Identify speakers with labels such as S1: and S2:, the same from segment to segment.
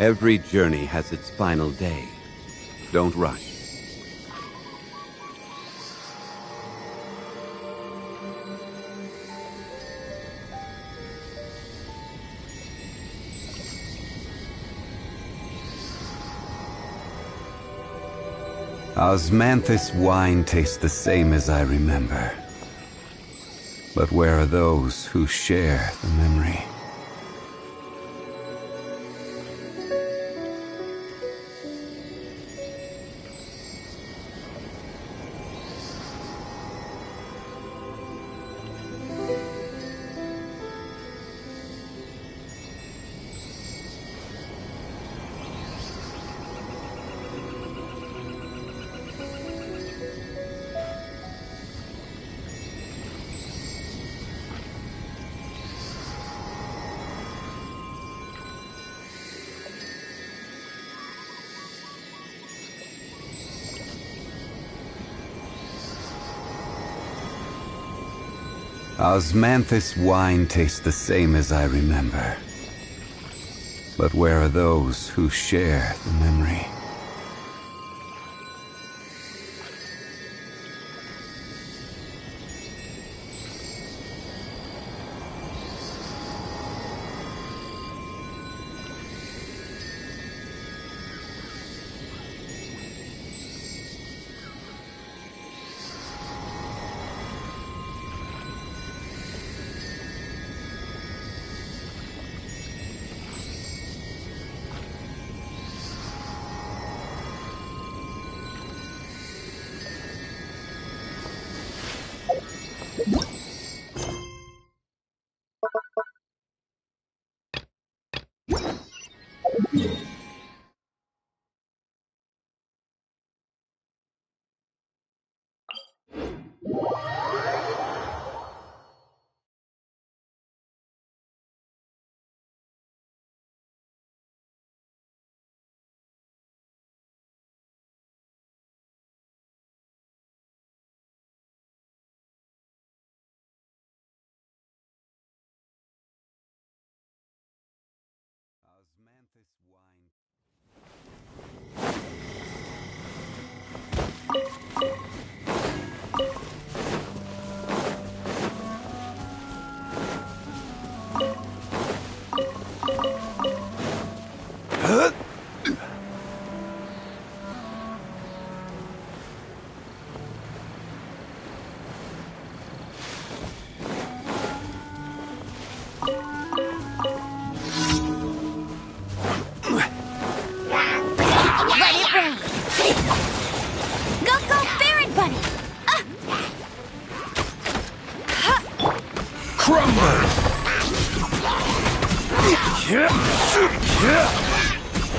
S1: Every journey has its final day. Don't rush. Osmanthus wine tastes the same as I remember. But where are those who share the memory? Osmanthus wine tastes the same as I remember. But where are those who share the memory? Osmanthus wine.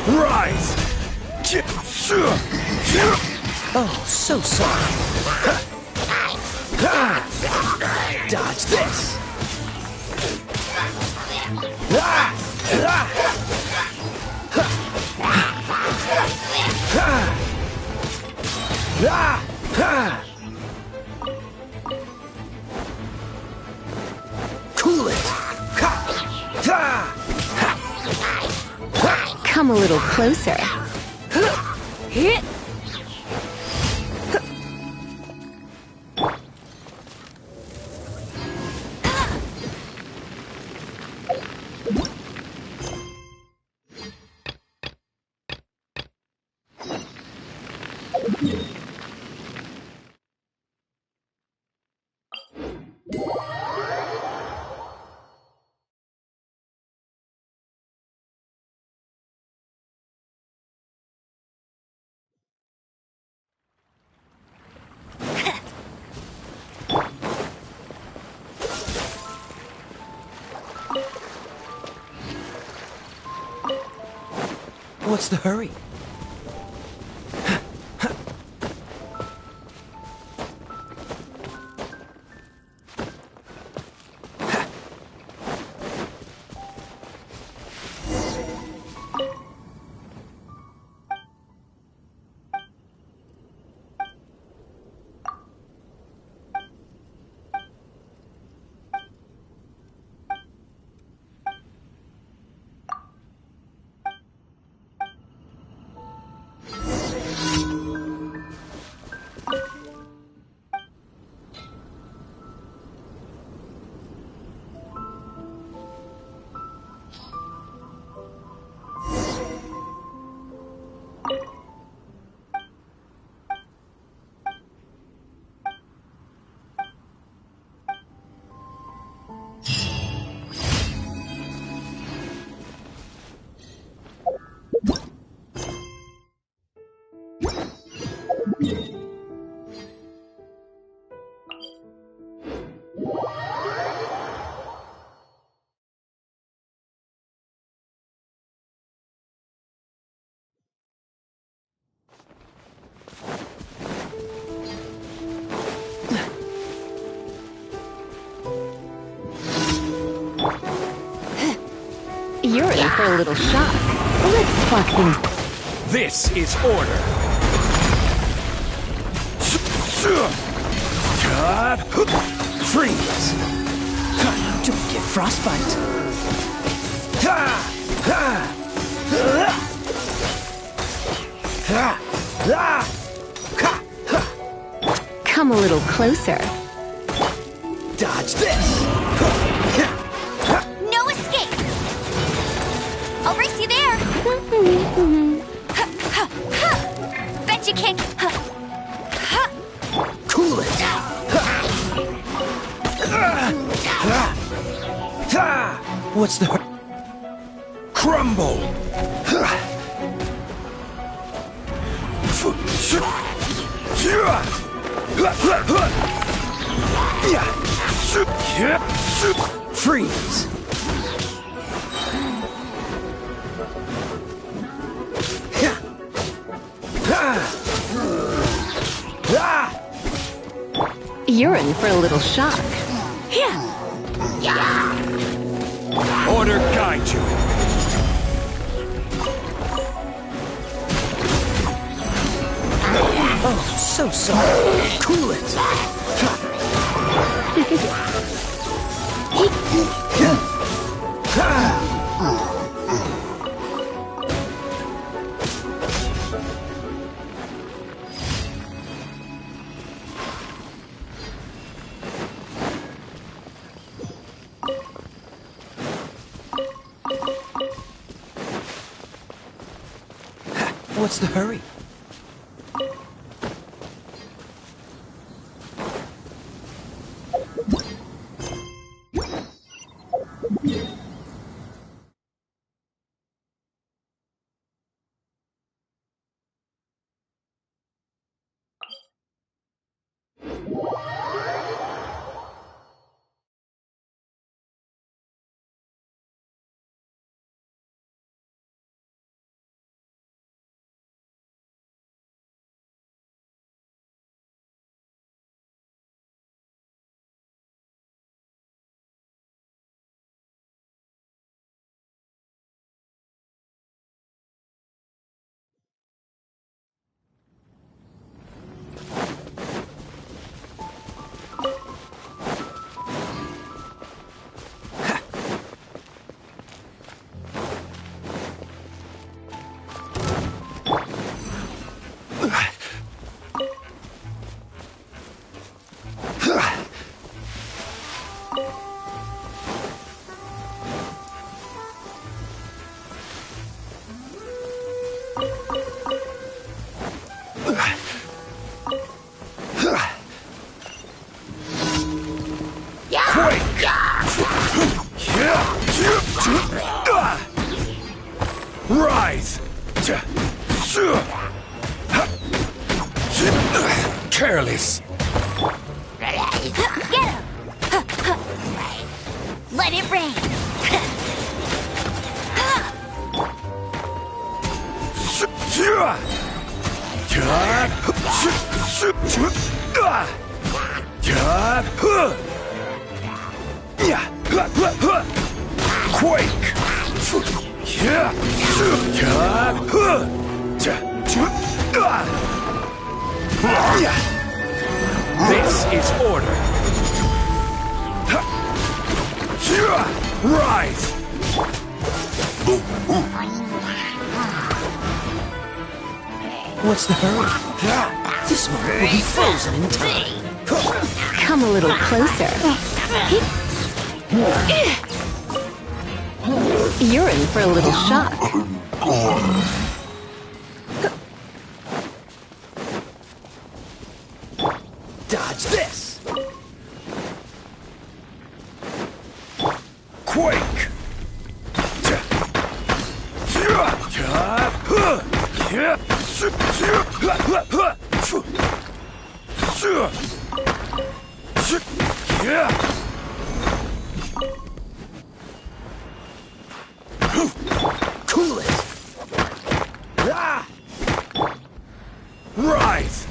S2: Rise! Oh, so sorry. Dodge this! Cool it!
S3: Come a little closer.
S2: What's the hurry?
S3: You're in for a little shock. Let's swap things.
S4: This is order.
S2: Freeze! Don't get frostbite.
S3: Come a little closer.
S2: Dodge this!
S5: No escape! I'll race you there! Bet you kick!
S2: Cool it! What's the...
S4: Crumble.
S2: Freeze!
S3: You're in for a little shock.
S4: Order guide you.
S2: Oh, so sorry. Cool it! What's the hurry?
S4: Rise! Careless!
S5: Get him! Let it rain!
S4: Quake! This is order. Rise!
S2: What's the hurry? This one will be frozen in time.
S3: Come a little closer. You're in for a little shock.
S2: Dodge this!
S4: Quake!
S2: Cool it! Ah!
S4: Rise!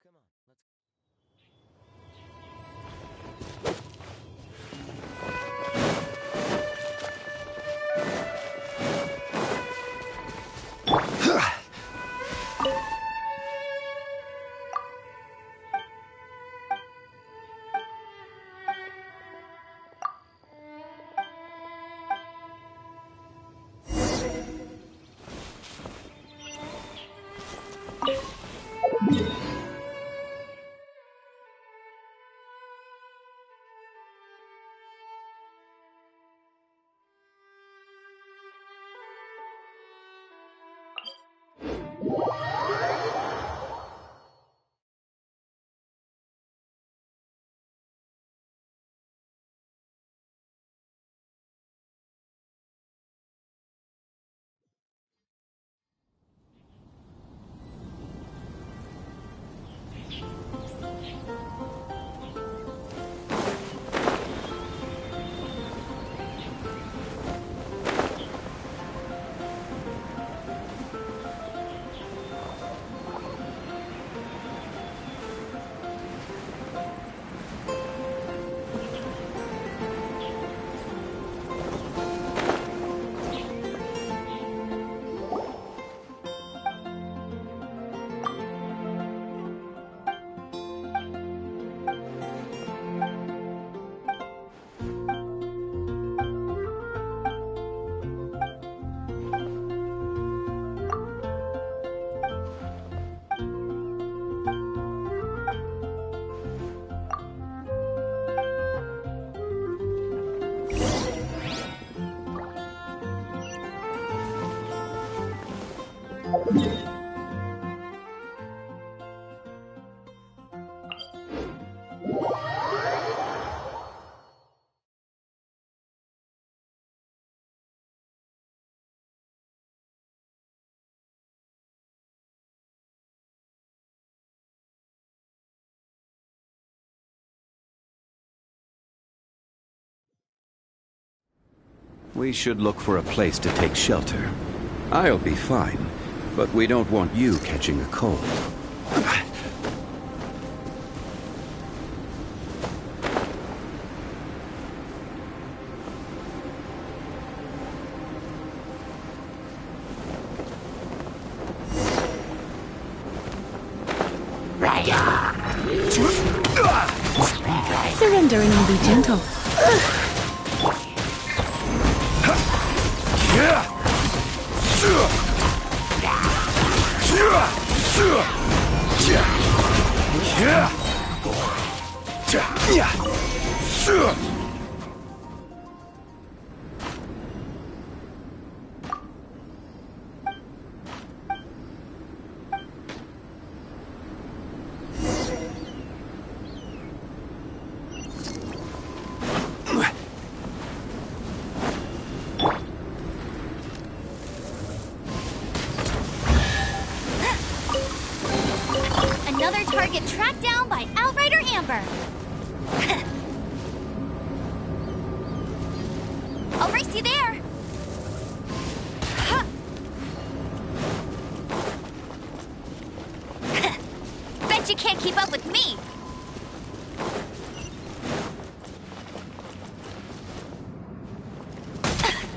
S2: Come on, let's...
S1: We should look for a place to take shelter. I'll be fine, but we don't want you catching a cold.
S3: Surrendering will be gentle.
S5: Another target tracked down by Outrider Amber. brace you there. Huh. Bet you can't keep up with me.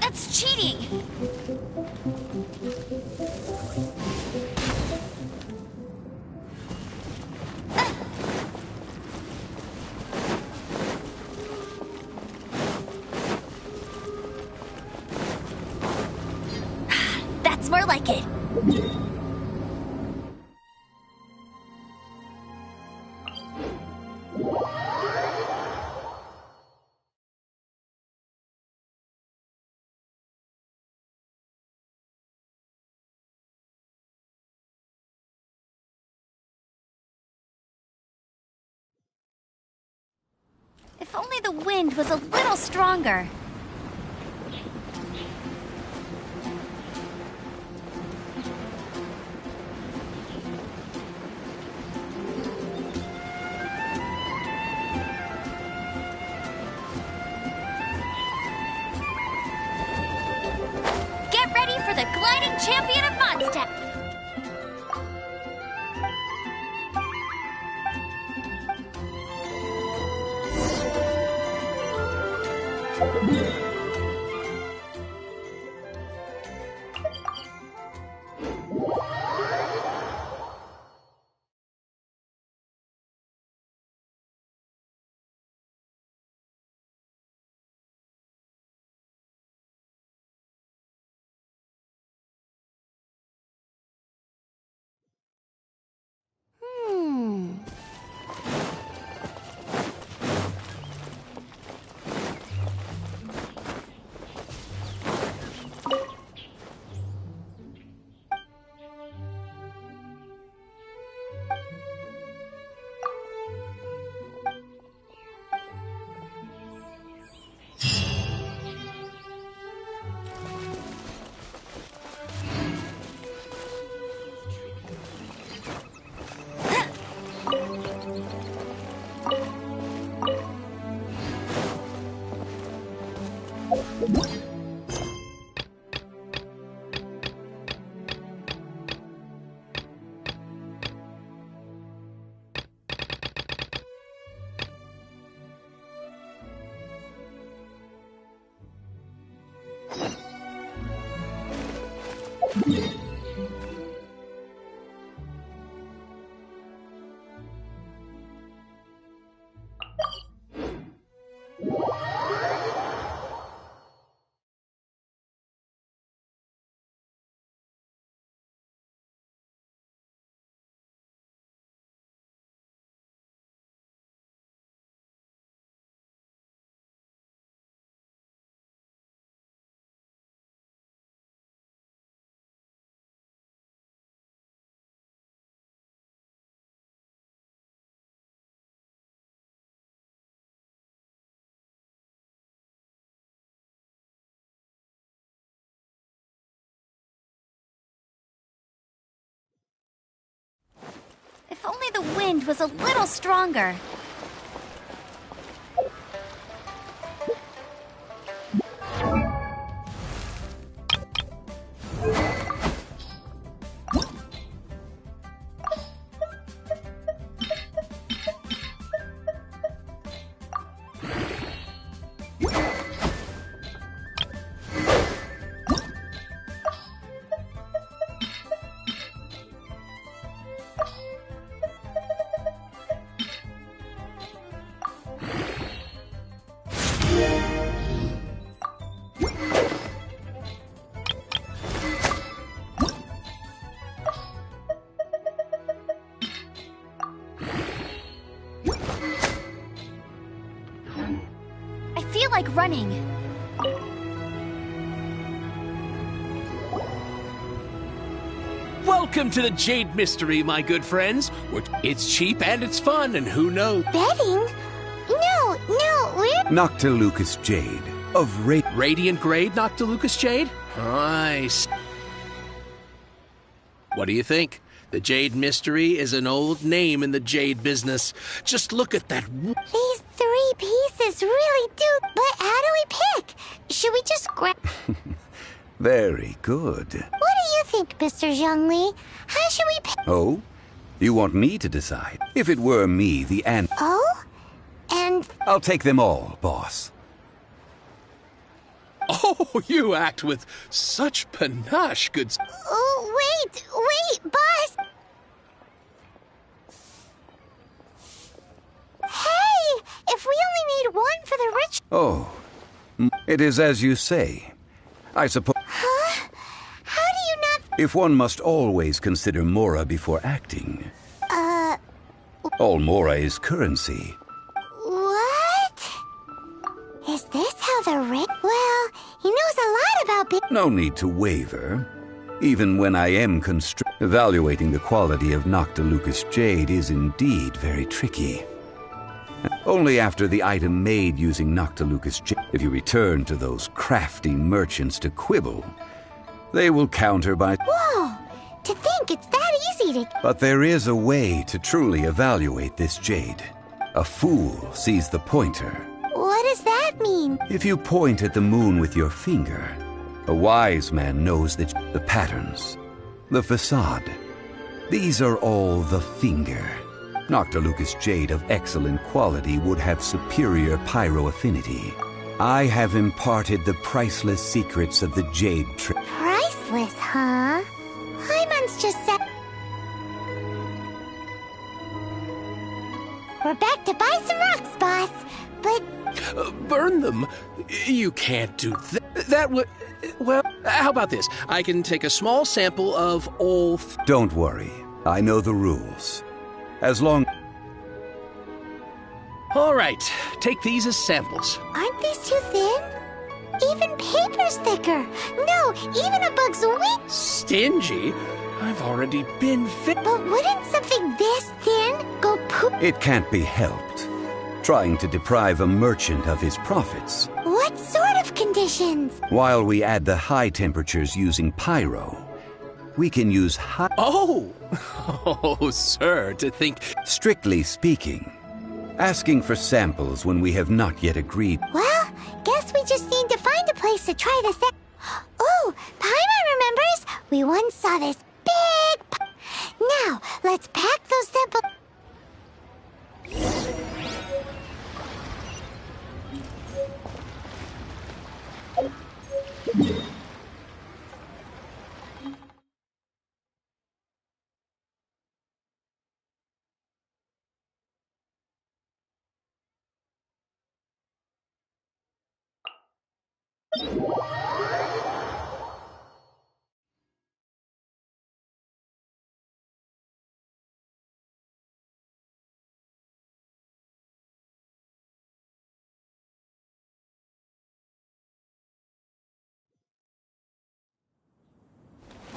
S5: That's cheating. That's more like it. If only the wind was a little stronger. Get ready for the gliding champion of Mondstadt. If only the wind was a little stronger. I feel like running.
S6: Welcome to the Jade Mystery, my good friends. It's cheap and it's fun, and who knows?
S5: Betting? No, we're...
S1: Noctilucous Jade of
S6: Radiant Grade Noctilucous Jade? Nice. What do you think? The Jade Mystery is an old name in the jade business. Just look at that.
S5: These 3 pieces really do... But how do we pick? Should we just
S1: Very good.
S5: What do you think, Mr. Zhongli? How should we pay?
S1: Oh? You want me to decide? If it were me, the answer...
S5: Oh? And...
S1: I'll take them all, boss.
S6: Oh, you act with such panache, good...
S5: Oh, wait, boss! Hey! If we only need one for the rich...
S1: Oh. It is as you say. I suppose...
S5: Huh? How do you not...
S1: If one must always consider Mora before acting. All Mora is currency.
S5: What? Is this how the rich... Well, he knows a lot about...
S1: No need to waver. Even when I am evaluating the quality of Noctilucous Jade is indeed very tricky. Only after the item made using Noctilucous Jade. If you return to those crafty merchants to quibble, they will counter by...
S5: Whoa! To think it's that easy to...
S1: But there is a way to truly evaluate this jade. A fool sees the pointer.
S5: What does that mean?
S1: If you point at the moon with your finger, a wise man knows that the patterns, the facade, these are all the finger. Noctilucous Jade of excellent quality would have superior pyro affinity. I have imparted the priceless secrets of the Jade trick.
S5: Priceless, huh? Hyman's just said... We're back to buy some rocks, boss. But...
S6: burn them? You can't do that. That would... Well, how about this? I can take a small sample of all...
S1: Don't worry. I know the rules. As long...
S6: All right. Take these as samples.
S5: Aren't these too thin? Even paper's thicker. No, even a bug's wing.
S6: Stingy? I've already been
S5: But wouldn't something this thin go poop?
S1: It can't be helped. Trying to deprive a merchant of his profits.
S5: What sort of conditions?
S1: While we add the high temperatures using pyro, we can use high...
S6: Oh! Oh, sir, to think...
S1: Strictly speaking, asking for samples when we have not yet agreed...
S5: Well, guess we just need to find a place to try this out. Oh, Paimon remembers! We once saw this big... Now, let's pack those samples...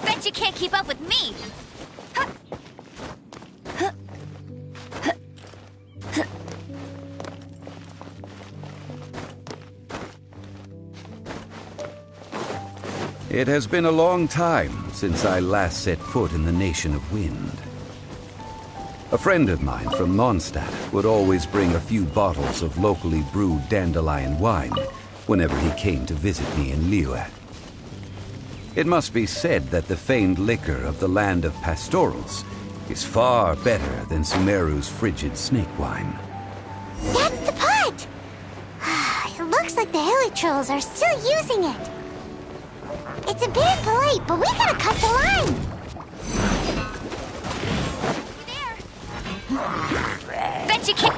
S5: Bet you can't keep up with me!
S1: It has been a long time since I last set foot in the Nation of Wind. A friend of mine from Mondstadt would always bring a few bottles of locally brewed dandelion wine whenever he came to visit me in Liyue. It must be said that the famed liquor of the land of pastorals is far better than Sumeru's frigid snake wine.
S5: That's the pot! It looks like the hilly trolls are still using it. It's a bit impolite, but we gotta cut the line! There! Bet you can't...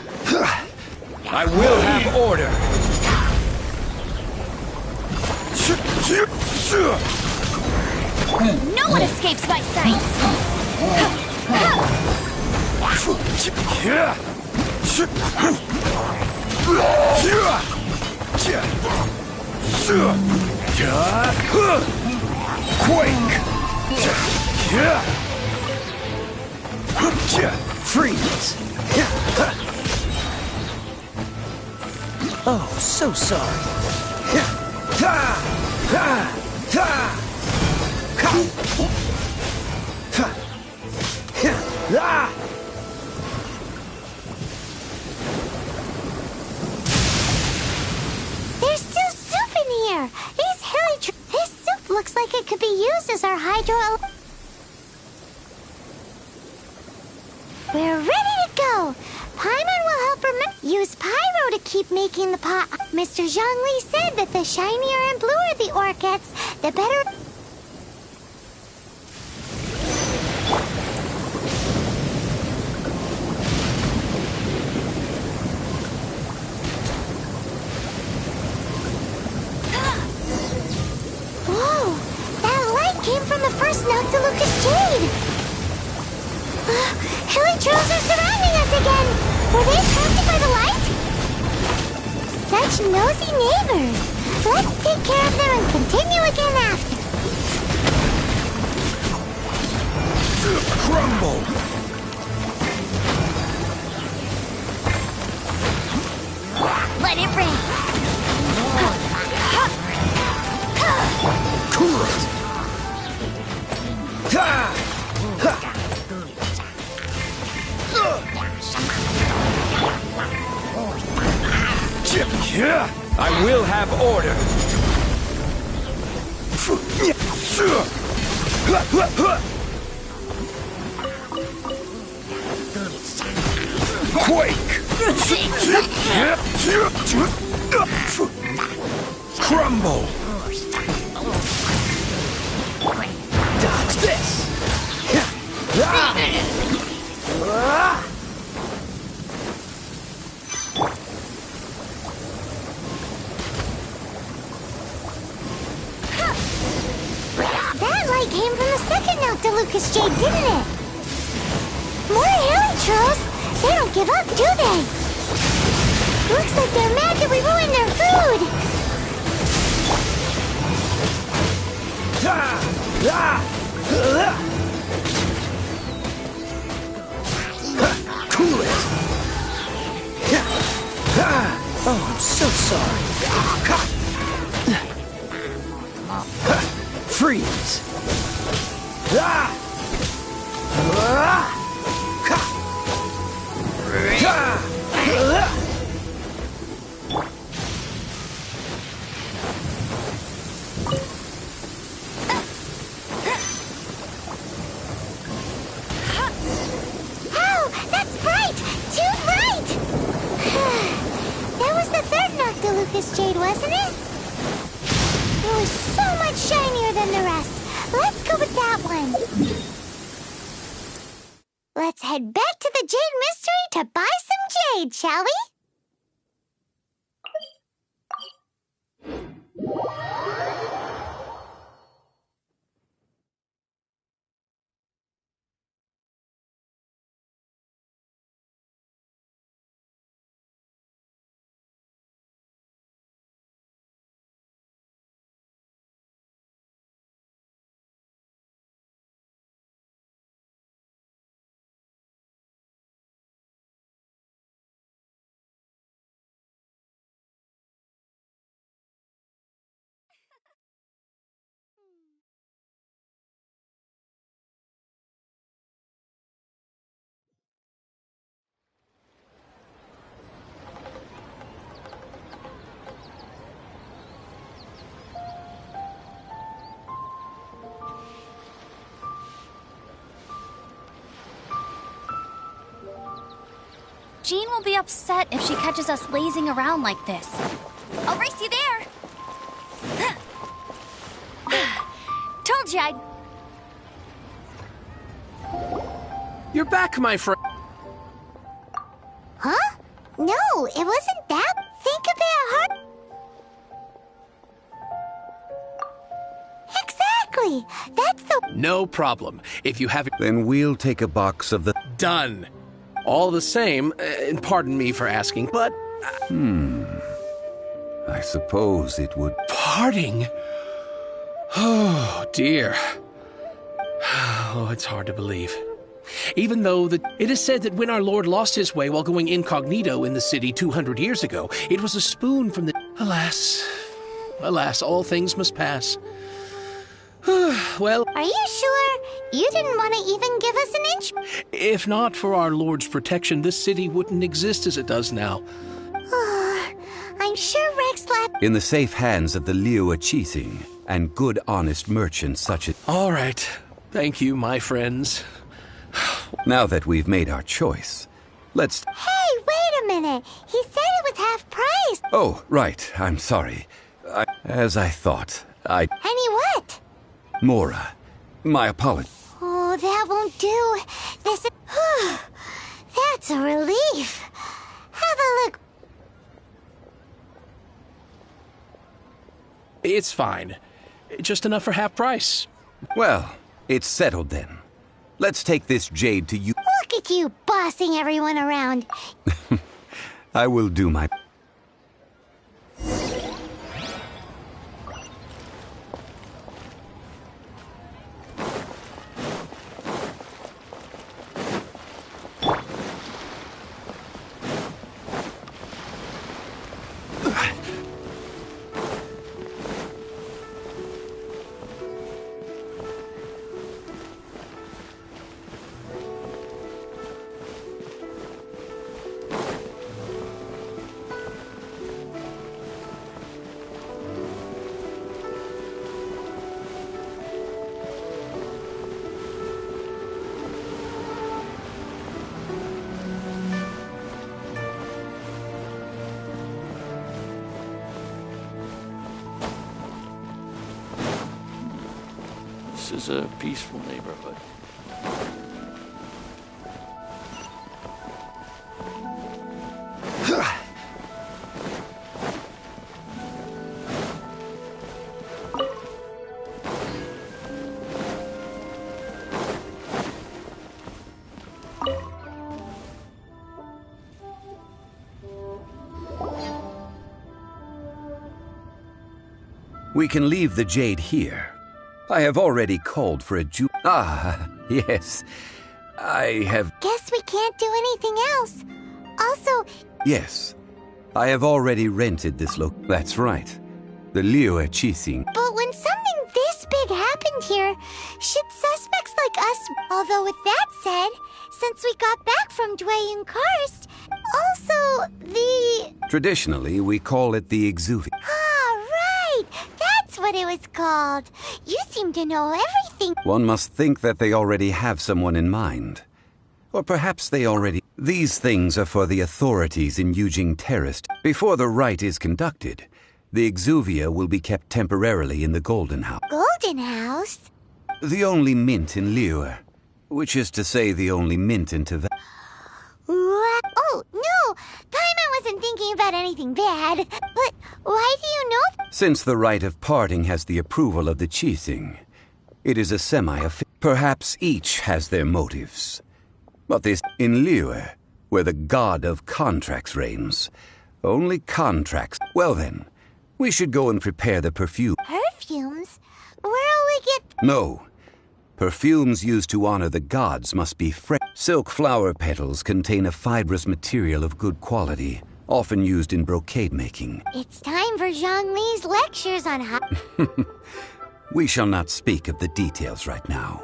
S4: I will have order.
S5: No one escapes my sights!
S4: Quake! Freeze!
S2: Oh, so sorry.
S5: There's still soup in here! These hill looks like it could be used as our hydro... We're ready to go! Paimon will help use Pyro to keep making the pot. Mr. Zhongli said that the shinier and bluer the ore gets, the better... Whoa! That light came from the first Noctilucous Jade! Hilly trolls are surrounding us again! Were they attracted by the light? Such nosy neighbors! Let's take care of them and continue again after.
S4: Crumble!
S5: Let it rain!
S4: Cool it! Ha! Ha! I will have order. Quake! Crumble! Dodge this!
S5: That light came from the second Noctilucous Jade, didn't it? More Hilly trolls! They don't give up, do they? Looks like they're mad that we ruined their food!
S4: Cool it!
S2: Oh, I'm so sorry.
S4: Freeze!
S5: Oh, that's bright! Too bright! That was the third Noctilucous Jade, wasn't it? It was so much shinier than the rest. Let's go with that one. Let's head back to the Jade Mystery to buy some jade, shall we?
S7: Jean will be upset if she catches us lazing around like this. I'll race you there! Told you I'd...
S6: You're back, my friend.
S5: Huh? No, it wasn't that. Think about her. Exactly. That's the...
S6: No problem. If you have it
S1: Then we'll take a box of the...
S6: done. All the same, and pardon me for asking, but...
S1: I suppose it would...
S6: Parting? Oh, dear. Oh, it's hard to believe. Even though it is said that when our Lord lost his way while going incognito in the city 200 years ago, it was a spoon from the... Alas. Alas, all things must pass. Well...
S5: Are you sure? You didn't want to even give us an inch?
S6: If not for our Lord's protection, this city wouldn't exist as it does now.
S5: I'm sure Rex Lab...
S1: in the safe hands of the Liu Chising and good honest merchants such as...
S6: All right. Thank you, my friends.
S1: Now that we've made our choice, let's...
S5: Hey, wait a minute. He said it was half price.
S1: Oh, right. I'm sorry. As I thought,
S5: Any what?
S1: Mora, my apologies.
S5: Oh, that won't do. This is... That's a relief. Have a look.
S6: It's fine. Just enough for half price.
S1: Well, it's settled then. Let's take this jade to you.
S5: Look at you bossing everyone around.
S1: I will do my...
S8: This is a peaceful neighborhood.
S1: We can leave the jade here. I have already called for a Ah, yes. I have...
S5: Guess we can't do anything else. Also...
S1: Yes. I have already rented this That's right. The Liu Chising.
S5: But when something this big happened here, should suspects like us... Although with that said, since we got back from Dwayne Karst, also the...
S1: Traditionally, we call it the Exuvia.
S5: Ah, right! That's what it was called. You seem to know everything.
S1: One must think that they already have someone in mind. Or perhaps they already... These things are for the authorities in Yujing Terrace. Before the rite is conducted, the Exuvia will be kept temporarily in the Golden House.
S5: Golden House?
S1: The only mint in Liu, which is to say the only mint in Tevez.
S5: What? Oh, no! Paimon wasn't thinking about anything bad. But why do you know?
S1: Since the rite of parting has the approval of the Chising, it is a semi-official. Perhaps each has their motives. But this, in Liu, where the god of contracts reigns, only contracts. Well then, we should go and prepare the perfume.
S5: Perfumes? Where'll we get...
S1: No. Perfumes used to honor the gods must be fresh. Silk flower petals contain a fibrous material of good quality, often used in brocade making.
S5: It's time for Zhongli's lectures on how...
S1: We shall not speak of the details right now.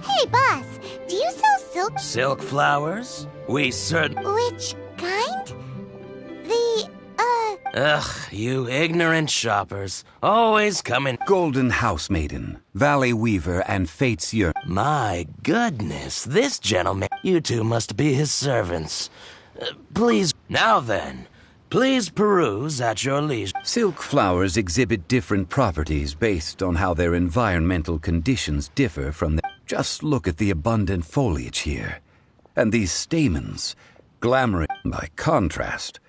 S5: Hey, boss, do you sell silk?
S9: Silk flowers? We certain...
S5: Which kind?
S9: Ugh, you ignorant shoppers. Always coming.
S1: Golden House Maiden, Valley Weaver, and Fate's Yearn.
S9: My goodness, this gentleman. You two must be his servants. Please, now then, please peruse at your leisure.
S1: Silk flowers exhibit different properties based on how their environmental conditions differ from the... Just look at the abundant foliage here. And these stamens, glamour by contrast.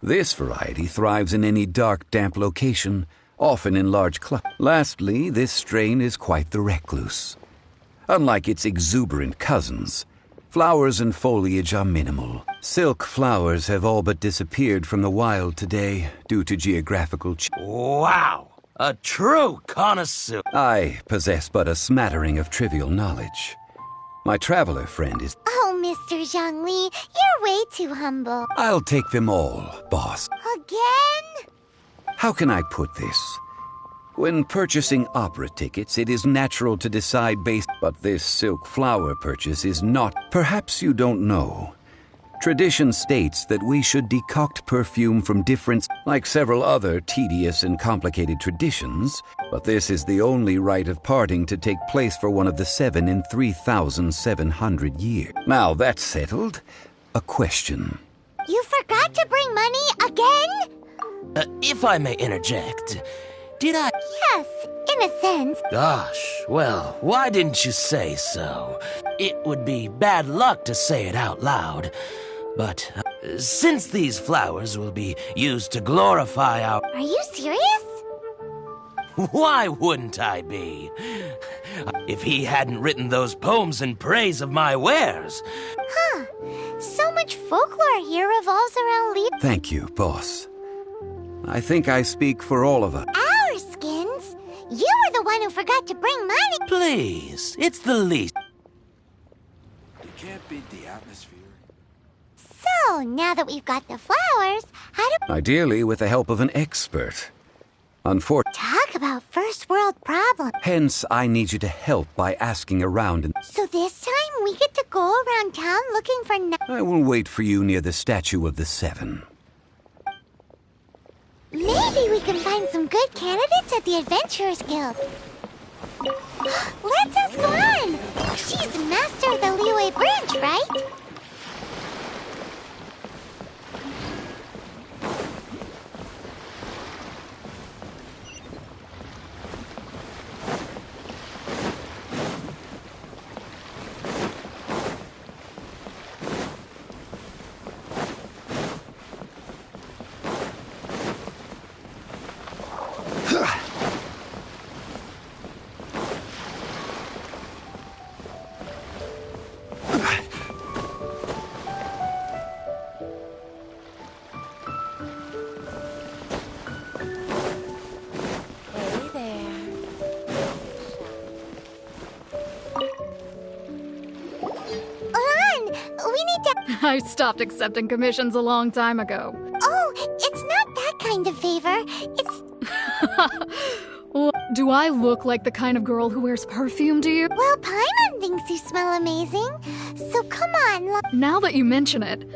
S1: This variety thrives in any dark, damp location, often in large clusters. Lastly, this strain is quite the recluse. Unlike its exuberant cousins, flowers and foliage are minimal. Silk flowers have all but disappeared from the wild today due to geographical
S9: Wow! A true connoisseur.
S1: I possess but a smattering of trivial knowledge. My traveler friend is...
S5: Oh, Mr. Zhongli, you're way too humble.
S1: I'll take them all, boss.
S5: Again?
S1: How can I put this? When purchasing opera tickets, it is natural to decide based... But this silk flower purchase is not... Perhaps you don't know. Tradition states that we should decoct perfume from different... Like several other tedious and complicated traditions, but this is the only rite of parting to take place for one of the 7 in 3,700 years. Now that's settled, a question.
S5: You forgot to bring money again?
S9: If I may interject, did I...
S5: Yes, in a sense.
S9: Gosh, well, why didn't you say so? It would be bad luck to say it out loud. But since these flowers will be used to glorify our...
S5: Are you serious?
S9: Why wouldn't I be? If he hadn't written those poems in praise of my wares.
S5: Huh. So much folklore here revolves around leaves.
S1: Thank you, boss. I think I speak for all of us.
S5: Our skins? You were the one who forgot to bring money.
S9: Please, it's the least.
S4: You can't beat the atmosphere.
S5: So, now that we've got the flowers, how do...
S1: Ideally with the help of an expert. Unfortunately,
S5: Talk about first world problems.
S1: hence I need you to help by asking around and...
S5: So this time we get to go around town looking for...
S1: I will wait for you near the Statue of the Seven.
S5: Maybe we can find some good candidates at the Adventurers Guild. Let's ask Lan. She's master of the Liyue branch, right?
S10: I stopped accepting commissions a long time ago.
S5: Oh, it's not that kind of favor. It's...
S10: Well, do I look like the kind of girl who wears perfume to you?
S5: Well, Paimon thinks you smell amazing. So come on.
S10: Now that you mention it,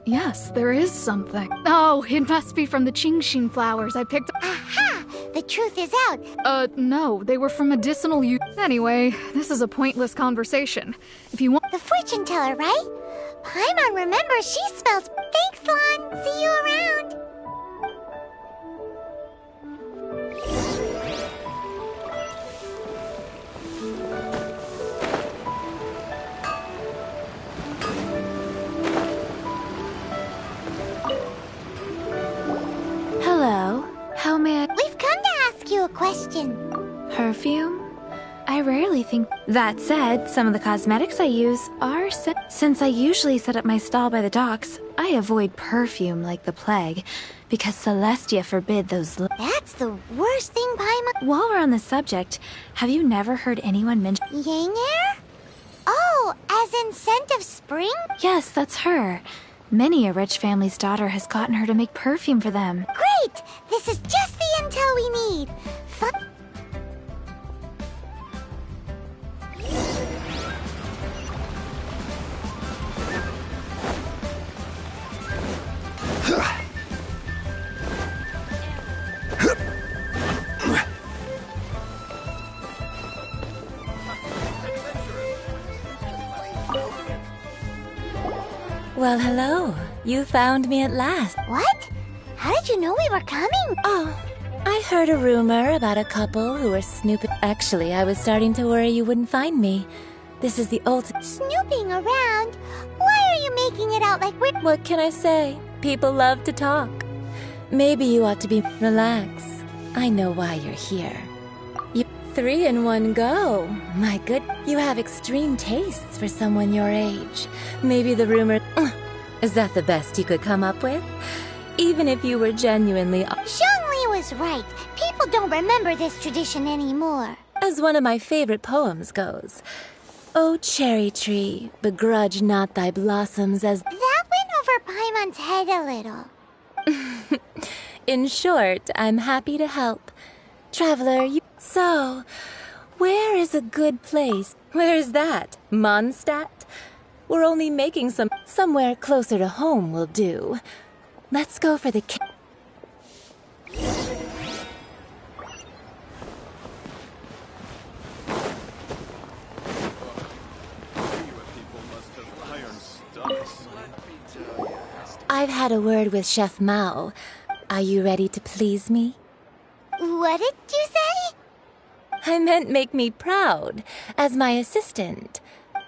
S10: yes, there is something. Oh, it must be from the Qingxin flowers I picked up.
S5: Aha! The truth is out.
S10: No, they were from medicinal use. Anyway, this is a pointless conversation. If you want...
S5: The fortune teller, right? Paimon remembers she smells... Thanks, Lan. See you around.
S3: Hello. How may I...
S5: We've come to ask you a question.
S3: Perfume? I rarely think... That said, some of the cosmetics I use are... Since I usually set up my stall by the docks, I avoid perfume like the plague, because Celestia forbid those...
S5: That's the worst thing, Paimon...
S3: While we're on the subject, have you never heard anyone mention...
S5: Yang Air? Oh, as in scent of spring?
S3: Yes, that's her. Many a rich family's daughter has gotten her to make perfume for them.
S5: Great! This is just the intel we need. Fun...
S11: Well, hello. You found me at last.
S5: What? How did you know we were coming?
S11: Oh, I heard a rumor about a couple who were snooping. Actually, I was starting to worry you wouldn't find me. This is the ultimate.
S5: Snooping around? Why are you making it out like we're...
S11: What can I say? People love to talk. Maybe you ought to be... Relax. I know why you're here. You... 3 in one go. My good... You have extreme tastes for someone your age. Maybe the rumor... Is that the best you could come up with? Even if you were genuinely...
S5: Xiangli was right. People don't remember this tradition anymore.
S11: As one of my favorite poems goes, "O cherry tree, begrudge not thy blossoms as..."
S5: That went over Paimon's head a little.
S11: In short, I'm happy to help. Traveler, you... So, where is a good place? Where is that? Mondstadt? We're only making somewhere closer to home will do. Let's go for the... I've had a word with Chef Mao. Are you ready to please me?
S5: What did you say?
S11: I meant make me proud, as my assistant.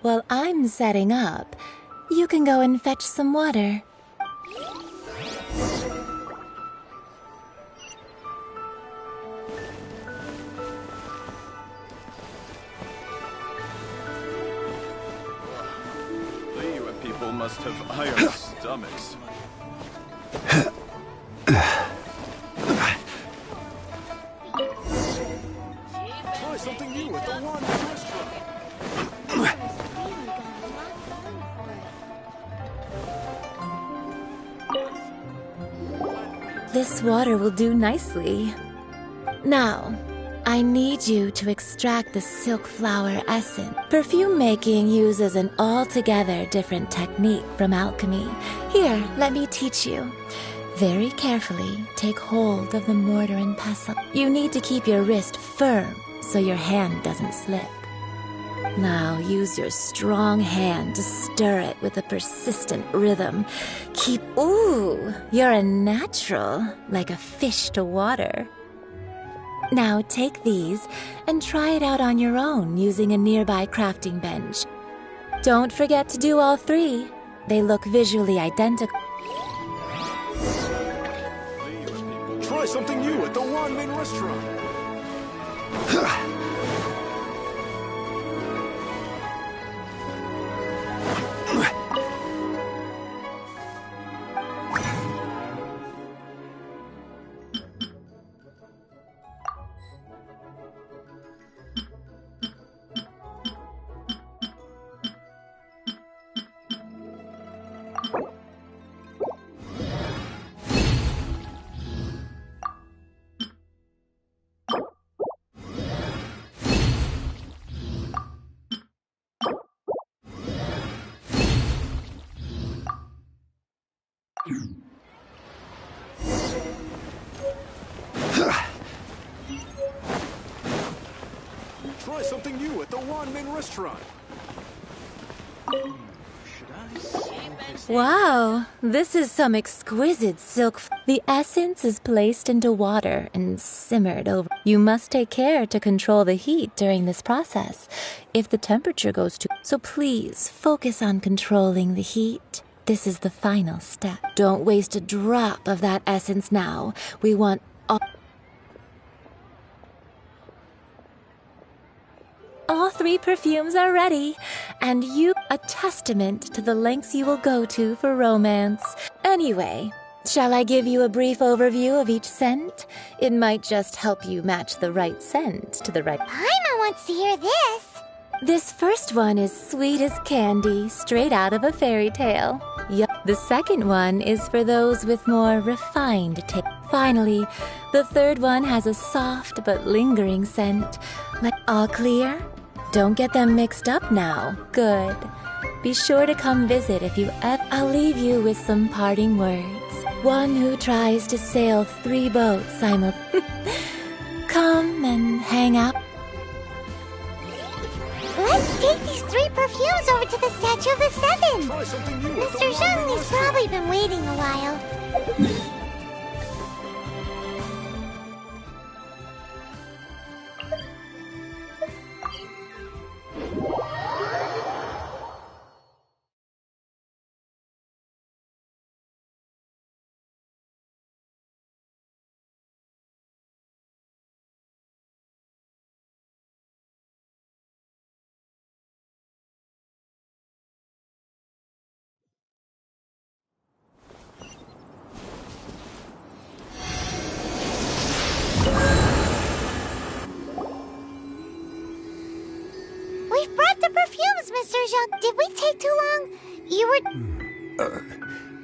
S11: While I'm setting up, you can go and fetch some water.
S12: You people must have iron stomachs. Try something new at the one restaurant.
S11: This water will do nicely. Now, I need you to extract the silk flower essence. Perfume making uses an altogether different technique from alchemy. Here, let me teach you. Very carefully, take hold of the mortar and pestle. You need to keep your wrist firm so your hand doesn't slip. Now use your strong hand to stir it with a persistent rhythm. Ooh, you're a natural, like a fish to water. Now take these and try it out on your own using a nearby crafting bench. Don't forget to do all 3. They look visually identical.
S12: Try something new at the one main restaurant. Try something new at the one main restaurant.
S11: Wow, this is some exquisite silk. The essence is placed into water and simmered over. You must take care to control the heat during this process if the temperature goes too. So please focus on controlling the heat. This is the final step. Don't waste a drop of that essence now. We want all 3 perfumes are ready, and you a testament to the lengths you will go to for romance. Anyway, shall I give you a brief overview of each scent? It might just help you match the right scent to the right...
S5: Paimon wants to hear this.
S11: This first one is sweet as candy, straight out of a fairy tale. The second one is for those with more refined taste. Finally, the third one has a soft but lingering scent. All clear? Don't get them mixed up now. Good. Be sure to come visit if you ever... I'll leave you with some parting words. One who tries to sail 3 boats Come and hang out.
S5: Let's take these 3 perfumes over to the Statue of the Seven.
S12: Try something new.
S5: Mr. Zhongli's probably been waiting a while. We've brought the perfumes, Mr. Zhong. Did we take too long? You were...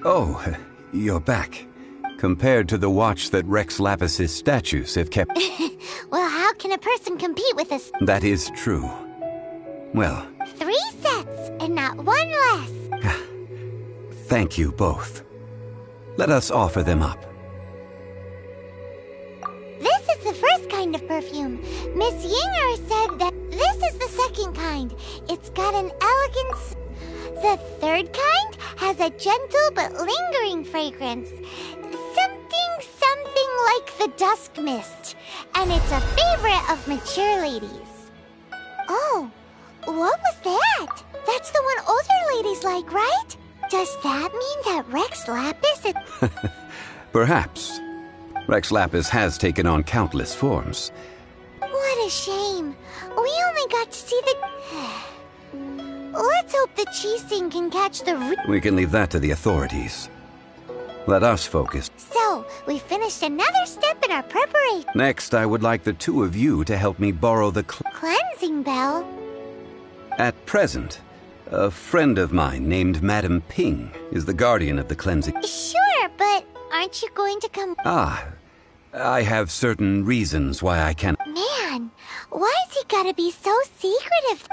S1: Oh, you're back. Compared to the watch that Rex Lapis's statues have kept...
S5: Well, how can a person compete with us?
S1: That is true. Well...
S5: 3 sets, and not 1 less.
S1: Thank you both. Let us offer them up.
S5: This is the first kind of perfume. Miss Yinger said that this is the second kind. It's got an elegance. The third kind has a gentle but lingering fragrance. Something like the dusk mist. And it's a favorite of mature ladies. Oh, what was that? That's the one older ladies like, right? Does that mean that Rex Lapis is...
S1: Perhaps. Rex Lapis has taken on countless forms.
S5: What a shame. We only got to see the... Let's hope the Qixing can catch the...
S1: We can leave that to the authorities. Let us focus.
S5: So, we finished another step in our preparation.
S1: Next, I would like the 2 of you to help me borrow the
S5: Cleansing bell?
S1: At present, a friend of mine named Madame Ping is the guardian of the cleansing...
S5: Sure, but aren't you going to come...
S1: I have certain reasons why I can...
S5: Man, why's he gotta be so secretive?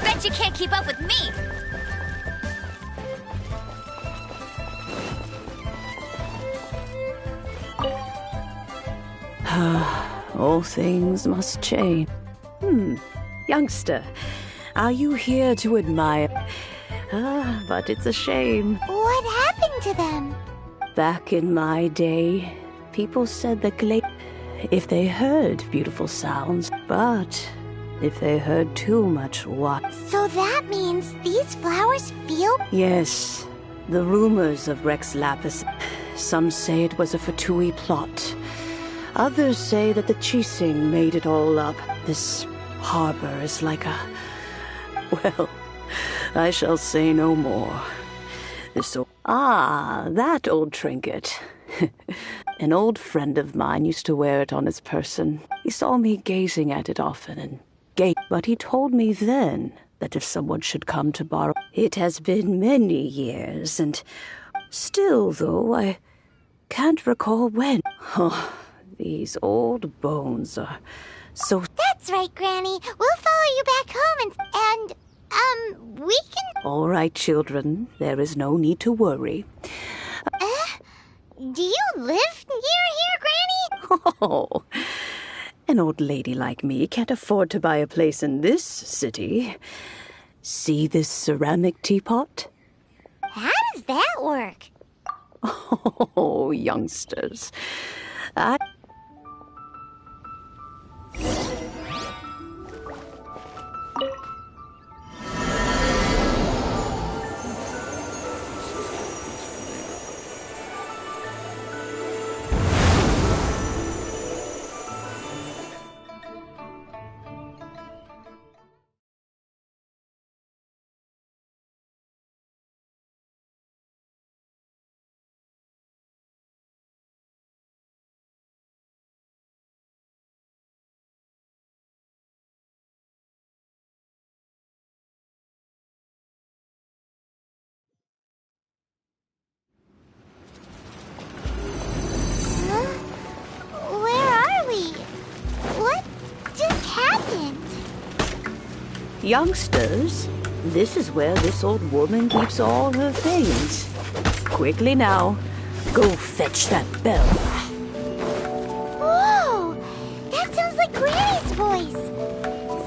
S7: Bet you can't keep up with me!
S13: All things must change. Youngster, are you here to admire? But it's a shame.
S5: What happened to them?
S13: Back in my day, people said that if they heard beautiful sounds, but if they heard too much what?
S5: So that means these flowers feel...
S13: Yes, the rumors of Rex Lapis. Some say it was a Fatui plot. Others say that the Qixing made it all up. This harbor is like a... Well, I shall say no more. That old trinket. An old friend of mine used to wear it on his person. He saw me gazing at it often and but he told me then that if someone should come to borrow... It has been many years, and still, though, I can't recall when. Oh, these old bones are so...
S5: That's right, Granny. We'll follow you back home and we can...
S13: All right, children. There is no need to worry.
S5: Do you live near here, Granny?
S13: Oh, an old lady like me can't afford to buy a place in this city. See this ceramic teapot?
S5: How does that work?
S13: Oh, youngsters.
S5: Where are we? What just happened?
S13: Youngsters, this is where this old woman keeps all her things. Quickly now, go fetch that bell.
S5: Whoa! That sounds like Granny's voice.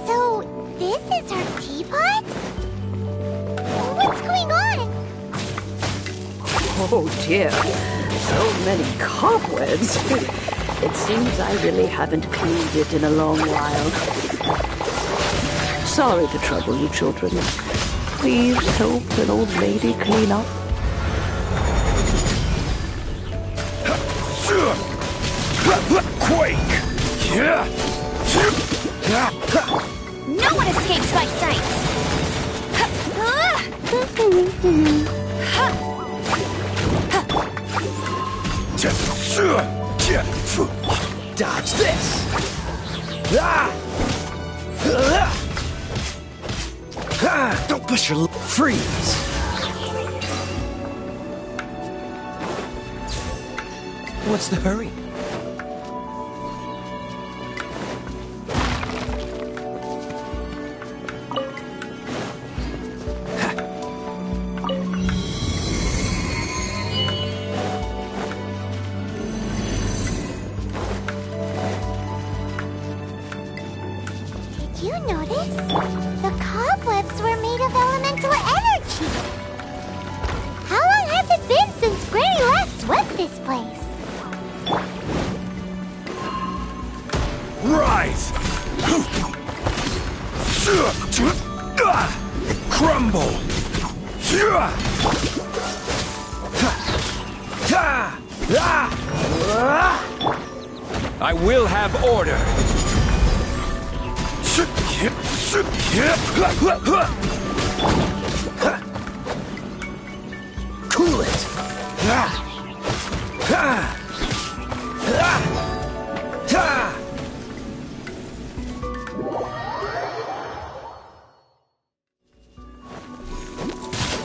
S5: So, this is her teapot? What's going on?
S13: Oh dear, so many cobwebs. It seems I really haven't cleaned it in a long while. Sorry to trouble you, children. Please help an old lady clean up.
S12: Quake!
S7: No one escapes my sight!
S2: Dodge this! Don't push your... Freeze! What's the hurry?
S5: Did you notice? The cobwebs were made of elemental energy. How long has it been since Granny last swept this place?
S12: Rise! Crumble! I will have order!
S2: Cool it!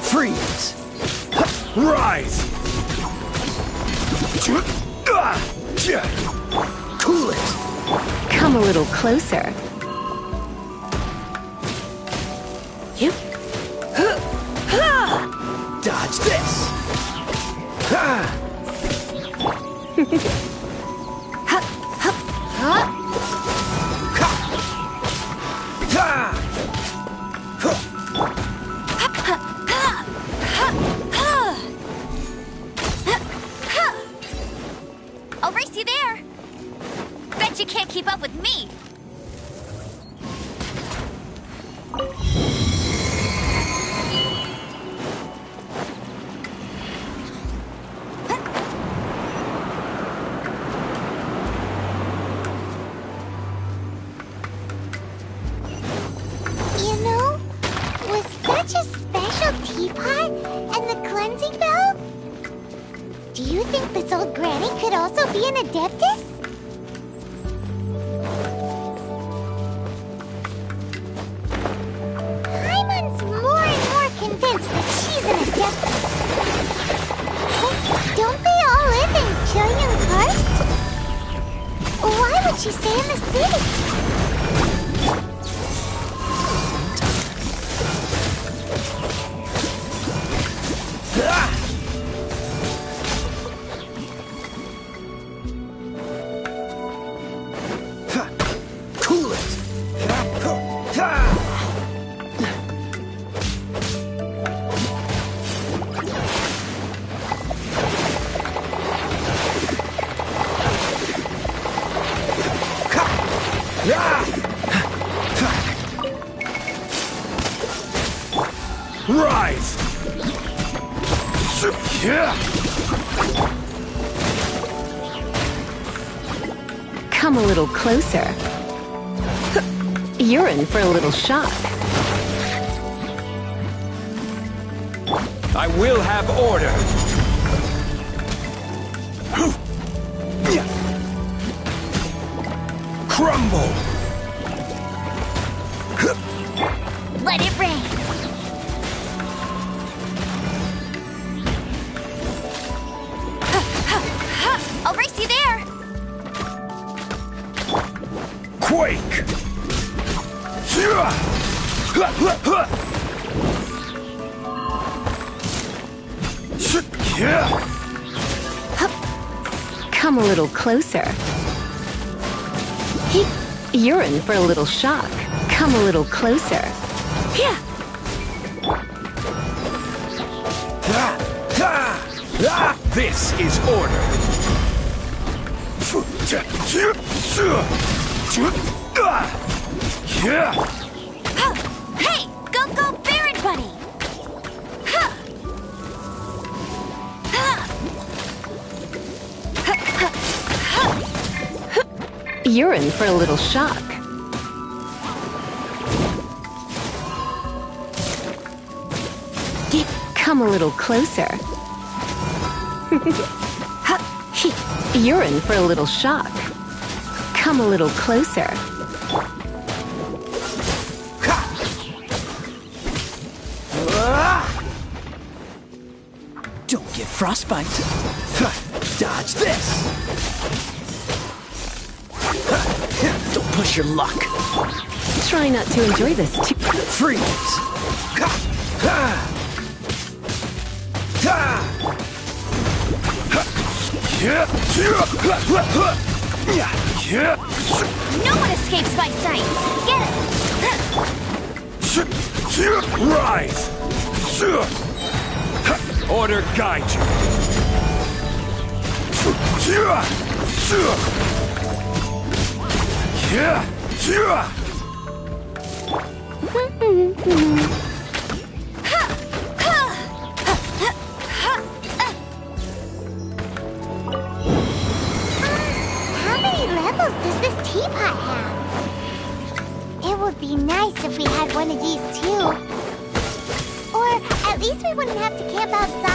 S2: Freeze!
S12: Rise!
S2: Cool it!
S14: Come a little closer.
S2: You? Dodge this!
S7: I'll race you there! Bet you can't keep up with me!
S5: You know, with such a special teapot and the cleansing bell, do you think this old granny could also be an adeptus? Hyman's more and more convinced that she's an adeptus. Don't they all live in Chillian Karst? Why would she stay in the city?
S12: Rise!
S14: Come a little closer. You're in for a little shock.
S12: I will have order! Crumble!
S7: Let it rain. I'll race you there.
S12: Quake!
S14: Come a little closer. You're in for a little shock. Come a little closer. Yeah.
S12: This is order.
S7: Hey, go, Baron Bunny.
S14: You're in for a little shock. Come a little closer. You're in for a little shock. Come a little closer.
S2: Don't get frostbite. Dodge this. Don't push your luck.
S14: Try not to enjoy this too.
S2: Freeze.
S7: No one escapes my sight. Get it.
S12: Rise! Order guide you!
S5: How many levels does this teapot have? It would be nice if we had one of these too. Or at least we wouldn't have to camp outside.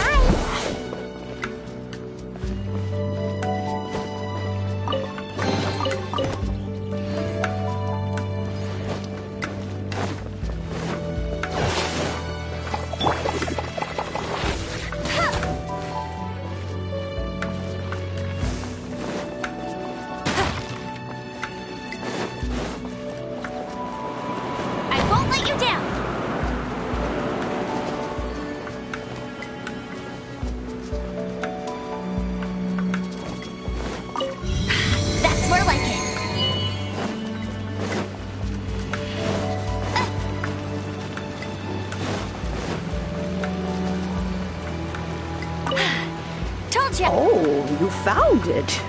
S13: Oh, you found it.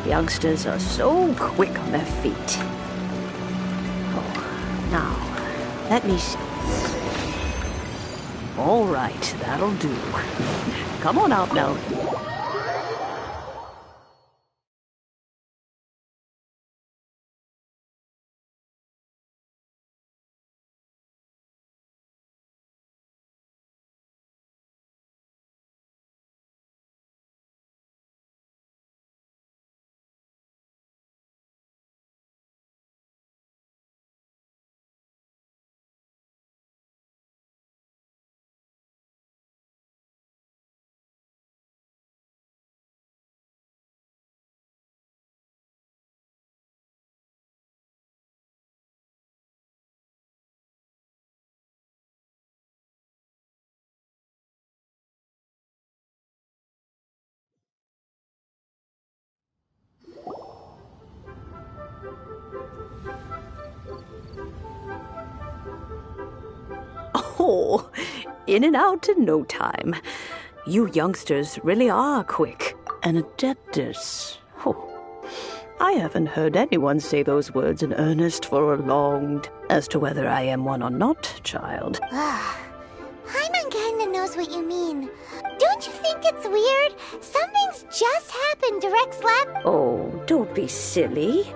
S13: Youngsters are so quick on their feet. Oh, now, let me see. All right, that'll do. Come on out now. Oh, in and out in no time. You youngsters really are quick. An adeptus. Oh, I haven't heard anyone say those words in earnest for a long time. As to whether I am one or not, child.
S5: Paimon kinda knows what you mean. Don't you think it's weird? Something's just happened to Rex Lab.
S13: Oh, don't be silly.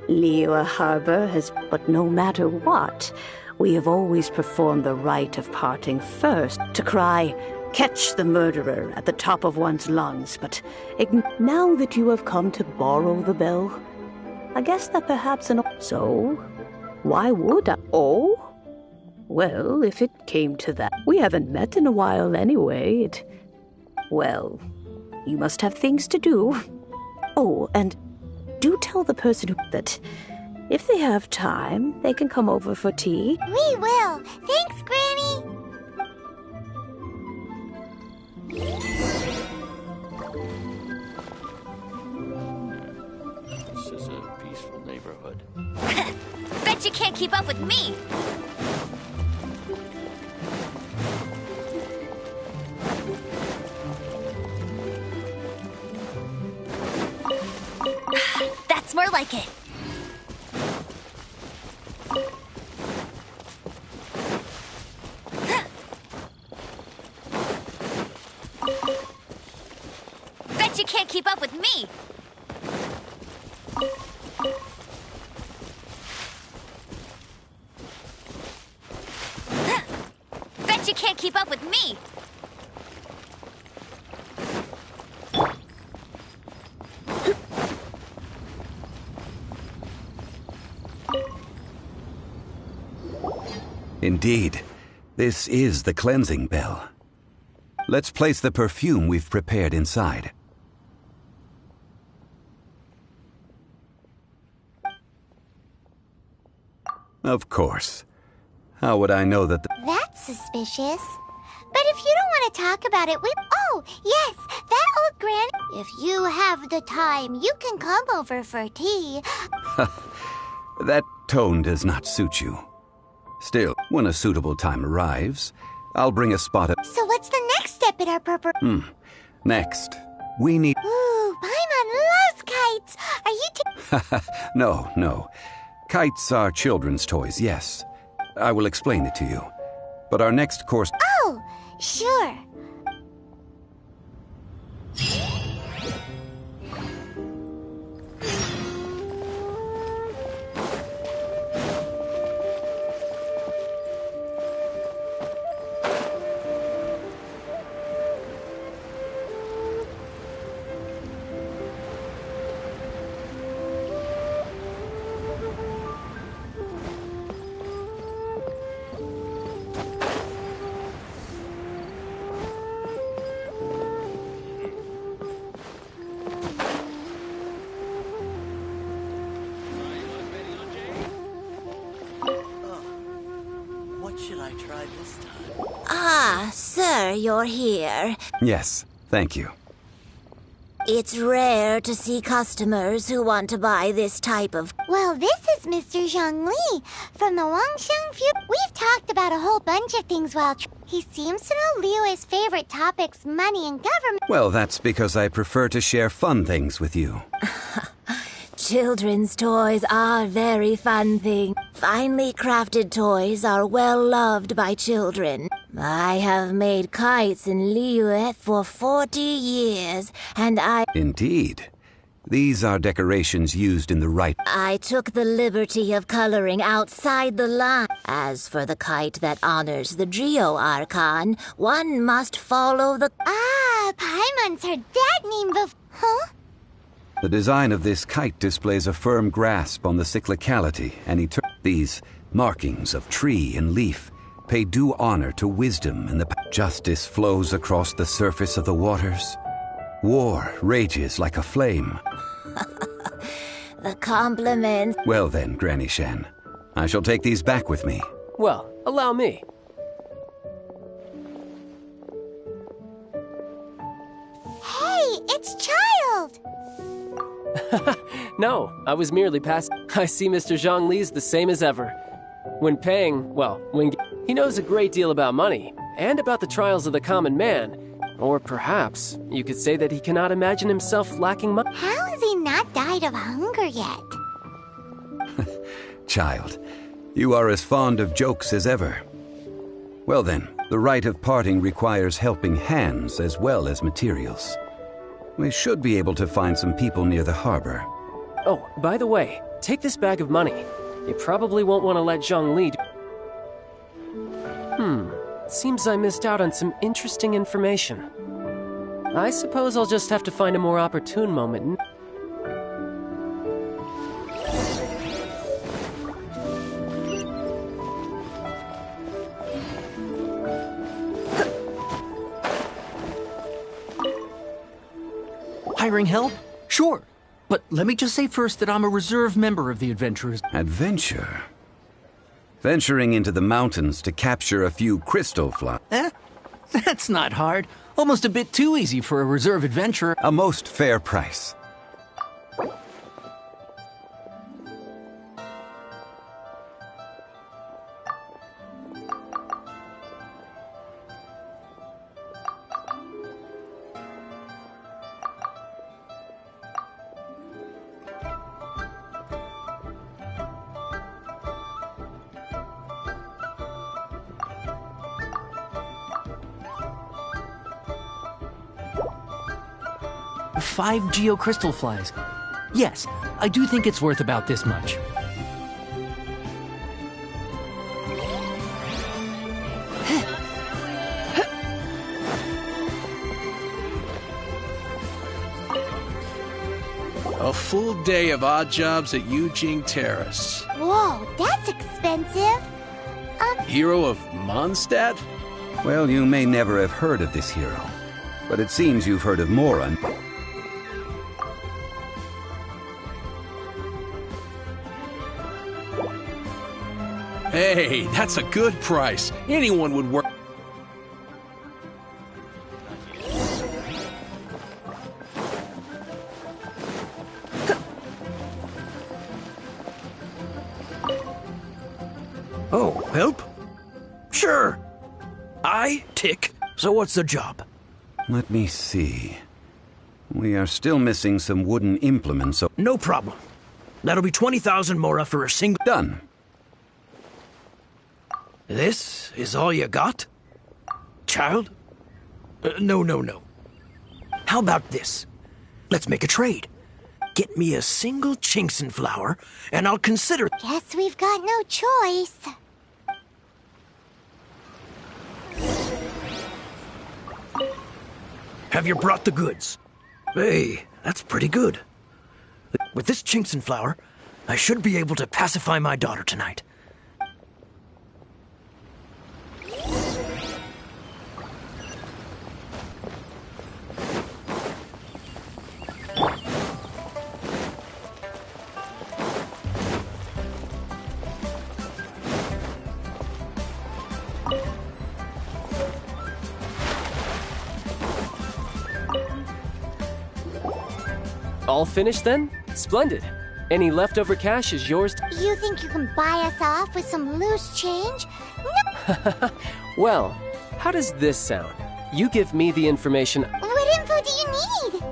S13: Liyue Harbor has... But no matter what, we have always performed the rite of parting first, to cry, "Catch the murderer," at the top of one's lungs, but now that you have come to borrow the bell, I guess that perhaps So, why would I? Oh? Well, if it came to that, we haven't met in a while anyway. Well, you must have things to do. Oh, and do tell the person that if they have time, they can come over for tea.
S5: We will. Thanks, Granny.
S8: This is a peaceful neighborhood.
S7: Bet you can't keep up with me. That's more like it. Bet you can't keep up with me. Bet you can't keep up with me.
S1: Indeed, this is the cleansing bell. Let's place the perfume we've prepared inside. Of course. How would I know that
S5: That's suspicious. But if you don't want to talk about it, Oh, yes, that old granny. If you have the time, you can come over for tea.
S1: that tone does not suit you. Still, when a suitable time arrives, I'll bring a spot of...
S5: So what's the next step in our
S1: Next, we need...
S5: Ooh, Paimon loves kites. Are you
S1: No. Kites are children's toys, yes. I will explain it to you. But our next course...
S5: Oh, sure.
S11: Ah, sir, you're here.
S1: Yes, thank you.
S11: It's rare to see customers who want to buy this type of...
S5: Well, this is Mr. Zhongli from the Wangsheng Feud. We've talked about a whole bunch of things while... He seems to know Liyue's favorite topics, money and government.
S1: Well, that's because I prefer to share fun things with you.
S11: Children's toys are very fun things. Finely crafted toys are well loved by children. I have made kites in Liyue for 40 years, and
S1: Indeed. These are decorations used in the rite.
S11: I took the liberty of coloring outside the line. As for the kite that honors the Drio Archon, one must follow the...
S5: Ah, Paimon's heard that name before. Huh?
S1: The design of this kite displays a firm grasp on the cyclicality and these markings of tree and leaf pay due honor to wisdom and the justice flows across the surface of the waters. War rages like a flame.
S11: The compliments.
S1: Well then, Granny Shen, I shall take these back with me.
S15: Well, allow me.
S5: Hey, it's Child!
S15: No, I was merely passing. I see Mr. Zhongli's the same as ever. When paying, well, he knows a great deal about money, and about the trials of the common man. Or perhaps, you could say that he cannot imagine himself lacking money.
S5: How has he not died of hunger yet?
S1: Child, you are as fond of jokes as ever. Well then, The rite of parting requires helping hands as well as materials. We should be able to find some people near the harbor.
S15: Oh, by the way, take this bag of money. You probably won't want to let Zhongli do... Seems I missed out on some interesting information. I suppose I'll just have to find a more opportune moment.
S2: Hiring help? Sure. But let me just say first that I'm a reserve member of the Adventurers.
S1: Adventure? Venturing into the mountains to capture a few crystal flowers.
S2: That's not hard. Almost a bit too easy for a reserve adventurer.
S1: A most fair price.
S2: Five geocrystal flies. Yes, I do think it's worth about this much.
S6: A full day of odd jobs at Eugene Terrace.
S5: Whoa, that's expensive.
S6: Hero of Mondstadt?
S1: Well, you may never have heard of this hero, but it seems you've heard of Moran.
S6: Hey, that's a good price. Anyone would work.
S2: Oh, help? Sure. I tick. So what's the job?
S1: Let me see. We are still missing some wooden implements, so...
S2: No problem. That'll be 20,000 mora for a single...
S1: Done.
S2: This is all you got? Child? No. How about this? Let's make a trade. Get me a single Chinxin flower, and I'll consider...
S5: Guess we've got no choice.
S2: Have you brought the goods? Hey, that's pretty good. With this Chinxin flower, I should be able to pacify my daughter tonight.
S15: All finished then? Splendid. Any leftover cash is yours.
S5: You think you can buy us off with some loose change? No.
S15: Well, how does this sound? You give me the information.
S5: What info do you need?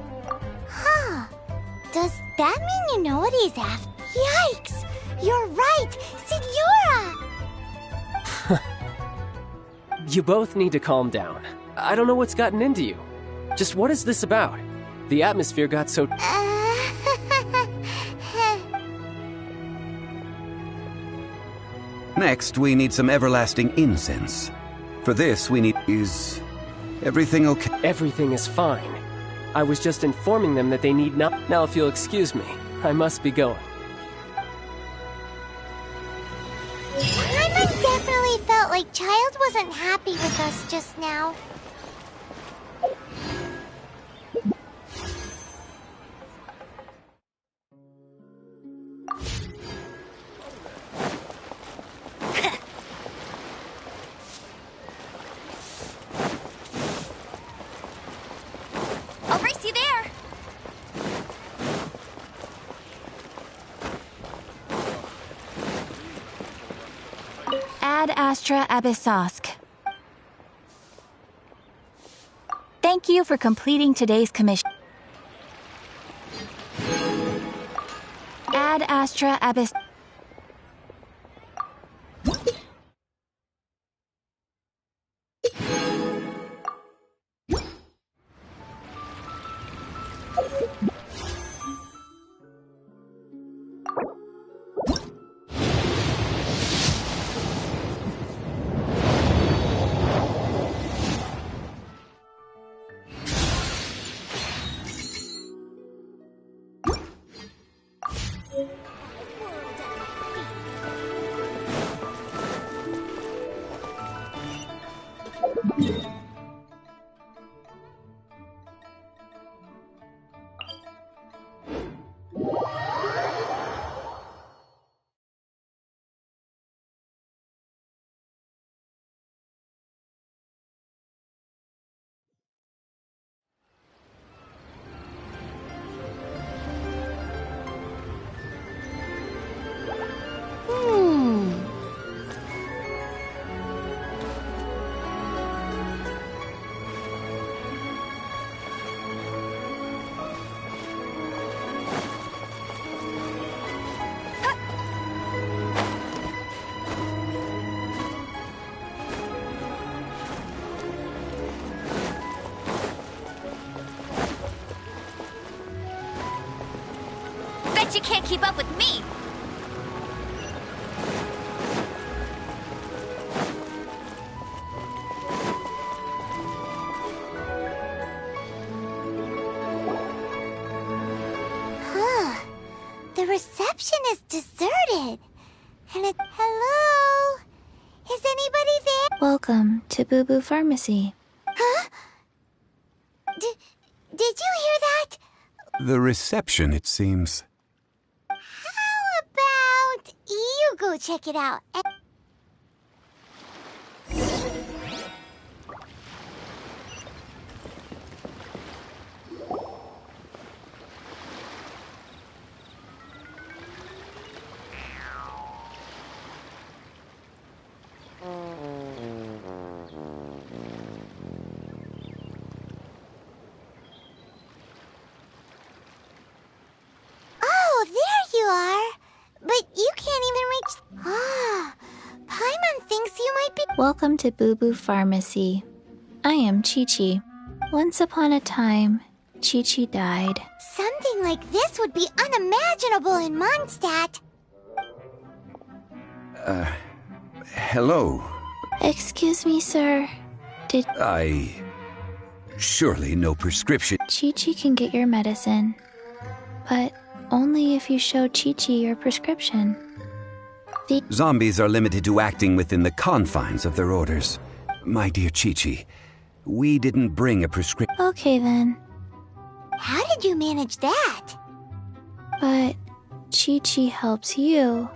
S5: Huh. Does that mean you know what he's after? Yikes! You're right! Signora!
S15: You both need to calm down. I don't know what's gotten into you. Just what is this about? The atmosphere got so...
S1: Next, we need some everlasting incense. For this, we need... Is everything okay?
S15: Everything is fine. I was just informing them that they need not... Now, if you'll excuse me, I must be going.
S5: I definitely felt like Child wasn't happy with us just now.
S7: I'll race you there.
S3: Ad Astra Abyssosk.
S7: Thank you for completing today's commission.
S3: Ad Astra Abyss.
S7: Bet you can't keep up with me!
S5: Huh. The reception is deserted. And it... Hello? Is anybody there?
S3: Welcome to Boo Boo Pharmacy.
S5: Huh? Did you hear that?
S1: The reception, it seems.
S5: How about you go check it out? Oh, there you are. But you can't even reach... Ah, Paimon thinks you might be...
S3: Welcome to Boo Boo Pharmacy. I am Chi-Chi. Once upon a time, Chi-Chi died.
S5: Something like this would be unimaginable in Mondstadt.
S1: Hello.
S3: Excuse me, sir. Did...
S1: Surely no prescription.
S3: Chi-Chi can get your medicine. But only if you show Chi-Chi your prescription.
S1: Zombies are limited to acting within the confines of their orders. My dear Chi-Chi, we didn't bring a prescription.
S3: Okay, then.
S5: How did you manage that?
S3: But Chi-Chi helps you.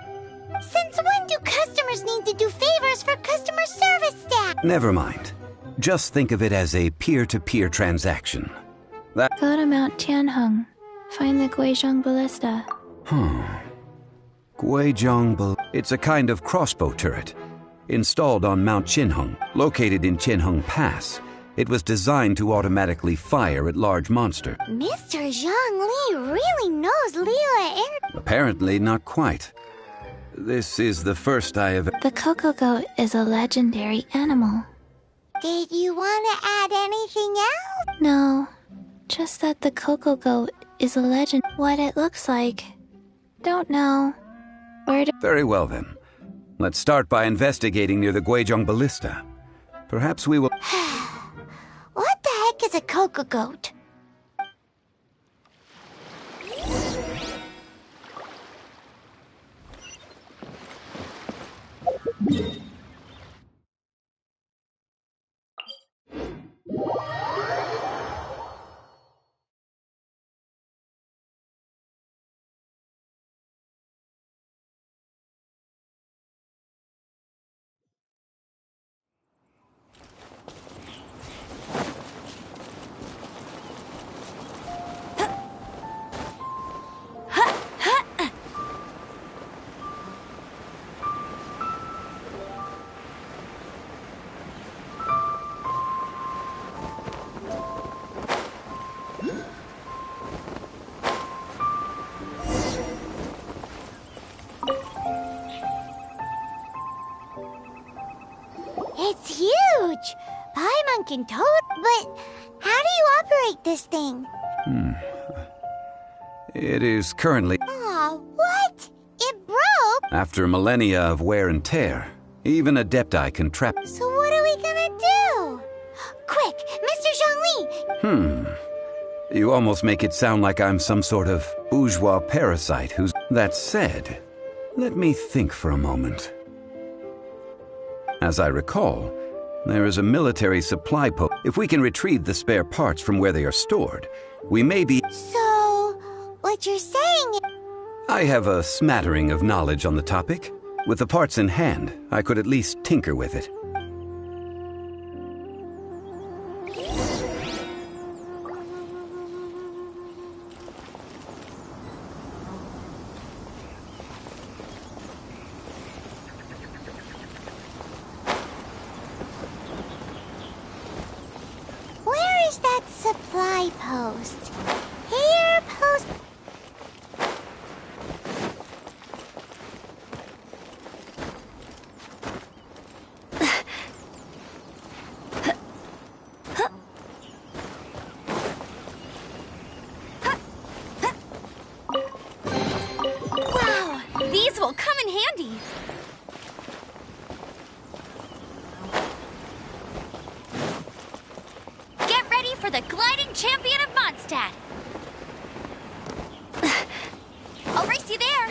S5: Since when do customers need to do favors for customer service staff?
S1: Never mind. Just think of it as a peer-to-peer transaction.
S3: Go to Mount Tianheng. Find the Guizhong Ballista.
S1: It's a kind of crossbow turret. Installed on Mount Qinheng, located in Qinheng Pass. It was designed to automatically fire at large monsters.
S5: Mr. Zhang Li really knows Leela and...
S1: Apparently not quite. This is the first I have...
S3: The Coco Goat is a legendary animal.
S5: Did you want to add anything else?
S3: No, just that the Coco Goat is a legend. What it looks like, don't know.
S1: Very well then. Let's start by investigating near the Guizhong Ballista. Perhaps we will...
S5: What the heck is a Coco Goat? It's huge! Paimon can tote, but how do you operate this thing?
S1: It is currently...
S5: Aw, what? It broke?
S1: After millennia of wear and tear, even Adepti can trap...
S5: So what are we gonna do? Quick, Mr. Zhongli!
S1: You almost make it sound like I'm some sort of bourgeois parasite who's... That said, let me think for a moment. As I recall, There is a military supply post. If we can retrieve the spare parts from where they are stored, we may be...
S5: So, what you're saying is...
S1: I have a smattering of knowledge on the topic. With the parts in hand, I could at least tinker with it.
S5: Where is that supply post? Here, post...
S7: Wow, these will come in handy. Get ready for the gliding champion of Mondstadt. I'll race you there.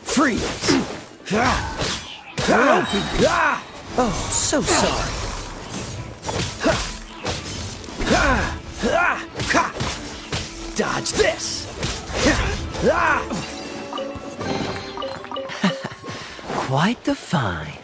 S2: Freeze! Oh, so sorry. Dodge this! Quite the find.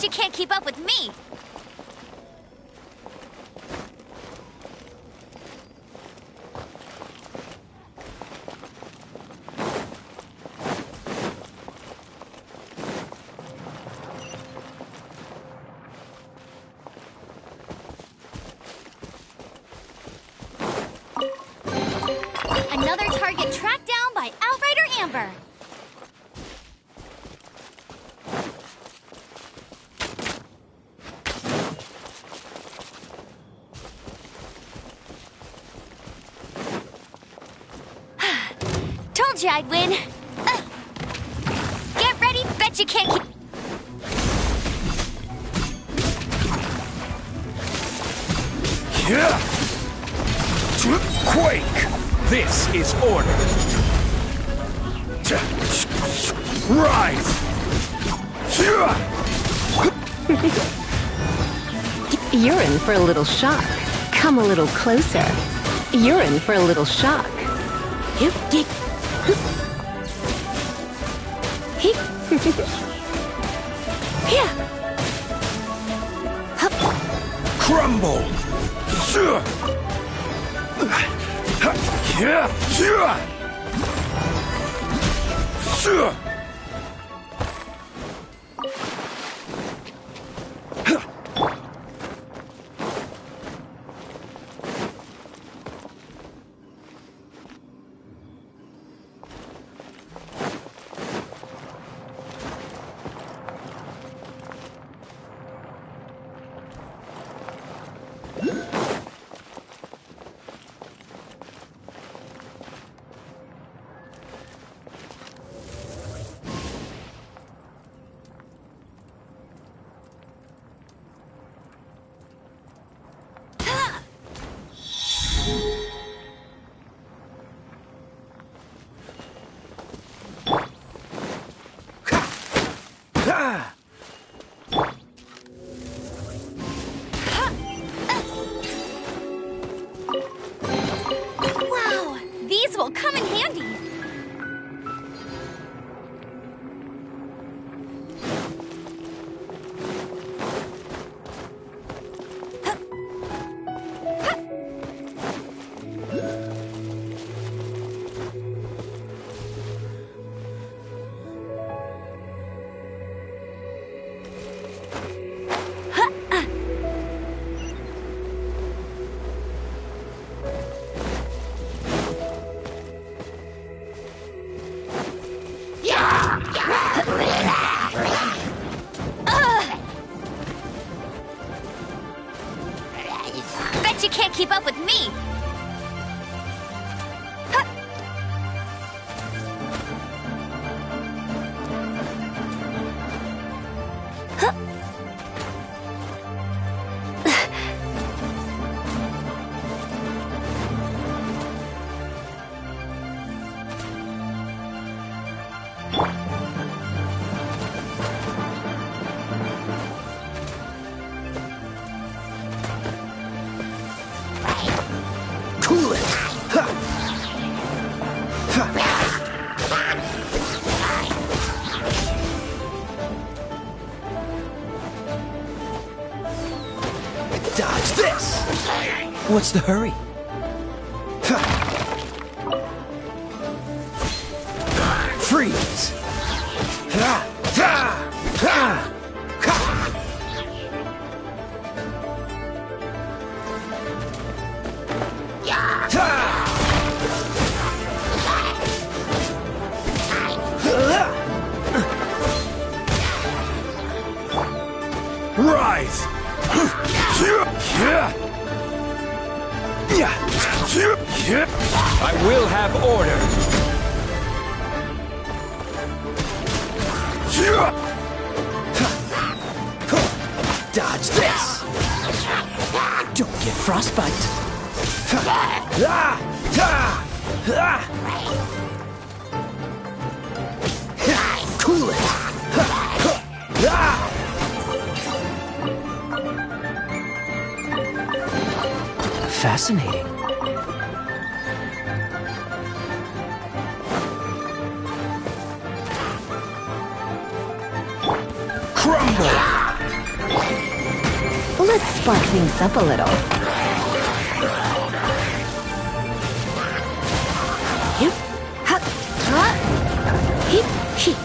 S7: You can't keep up with me. Another target tracked down by Outrider Amber. Told you I'd win. Get ready, bet you can't keep...
S16: Quake! This is order! Rise!
S14: You're in for a little shock. Come a little closer. You're in for a little shock.
S16: Crumble!
S7: Wow, these will come in handy. Bet you can't keep up with me.
S2: Cool it! Dodge this! What's the hurry? Freeze!
S16: Rise! I will have order!
S2: Dodge this! Don't get frostbite! Cool it! Fascinating.
S16: Crumble!
S14: Let's spark things up a little. Hip, hop, hip, hip.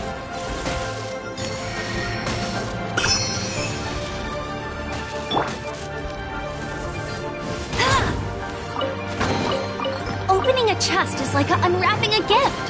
S7: Opening a chest is like unwrapping a gift.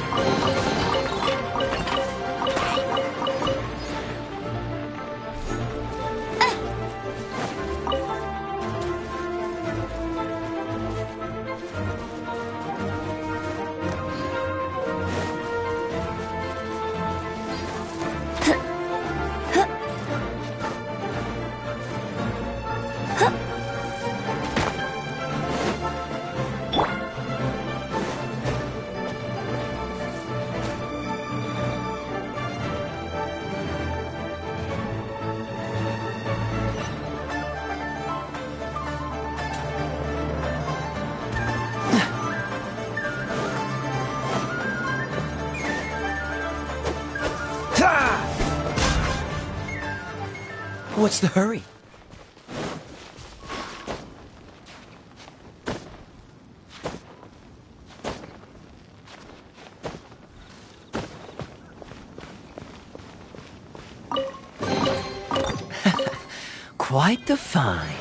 S2: What's the hurry? Quite the find.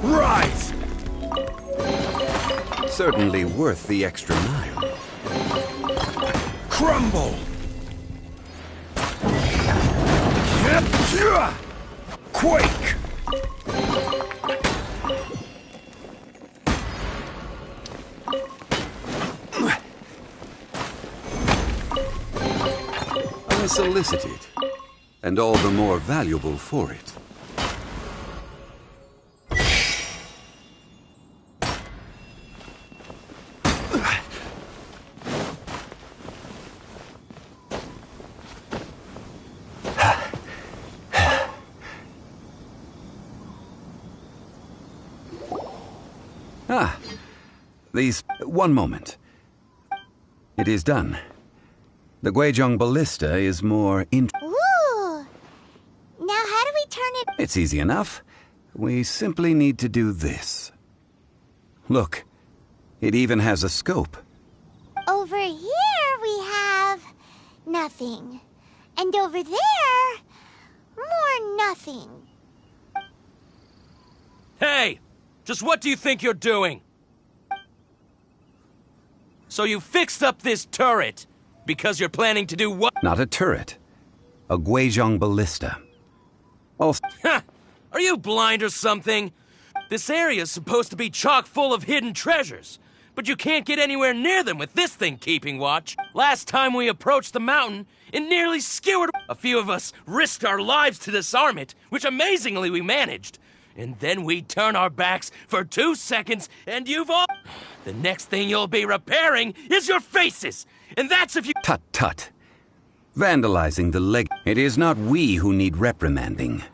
S16: Rise!
S1: Certainly worth the extra mile.
S16: Crumble! Quake!
S1: Unsolicited, and all the more valuable for it. One moment. It is done. The Guizhong Ballista is more
S5: Ooh! Now how do we turn it?
S1: It's easy enough. We simply need to do this. Look, it even has a scope.
S5: Over here we have nothing. And over there, more nothing.
S9: Hey! Just what do you think you're doing? So you fixed up this turret because you're planning to do what?
S1: Not a turret. A Guizhong Ballista. Also...
S9: Are you blind or something? This area's supposed to be chock full of hidden treasures, but you can't get anywhere near them with this thing keeping watch. Last time we approached the mountain, it nearly skewered. A few of us risked our lives to disarm it, which amazingly we managed. And then we turn our backs for 2 seconds, and you've all... The next thing you'll be repairing is your faces! And that's if you...
S1: Tut tut. Vandalizing the leg... It is not we who need reprimanding.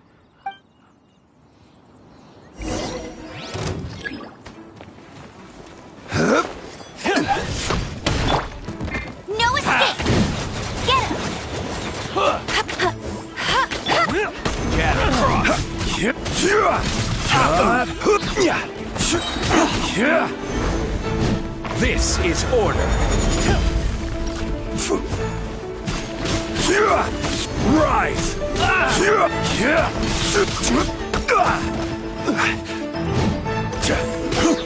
S5: No escape! Get him!
S16: Get across! This is order. Rise!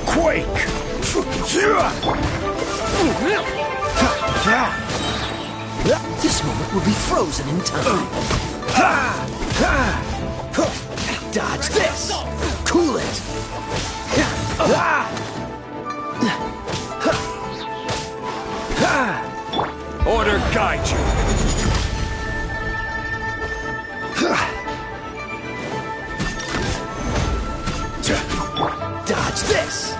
S16: Quake!
S2: This moment will be frozen in time. Dodge this! Cool it!
S16: Order guide you.
S2: Dodge this!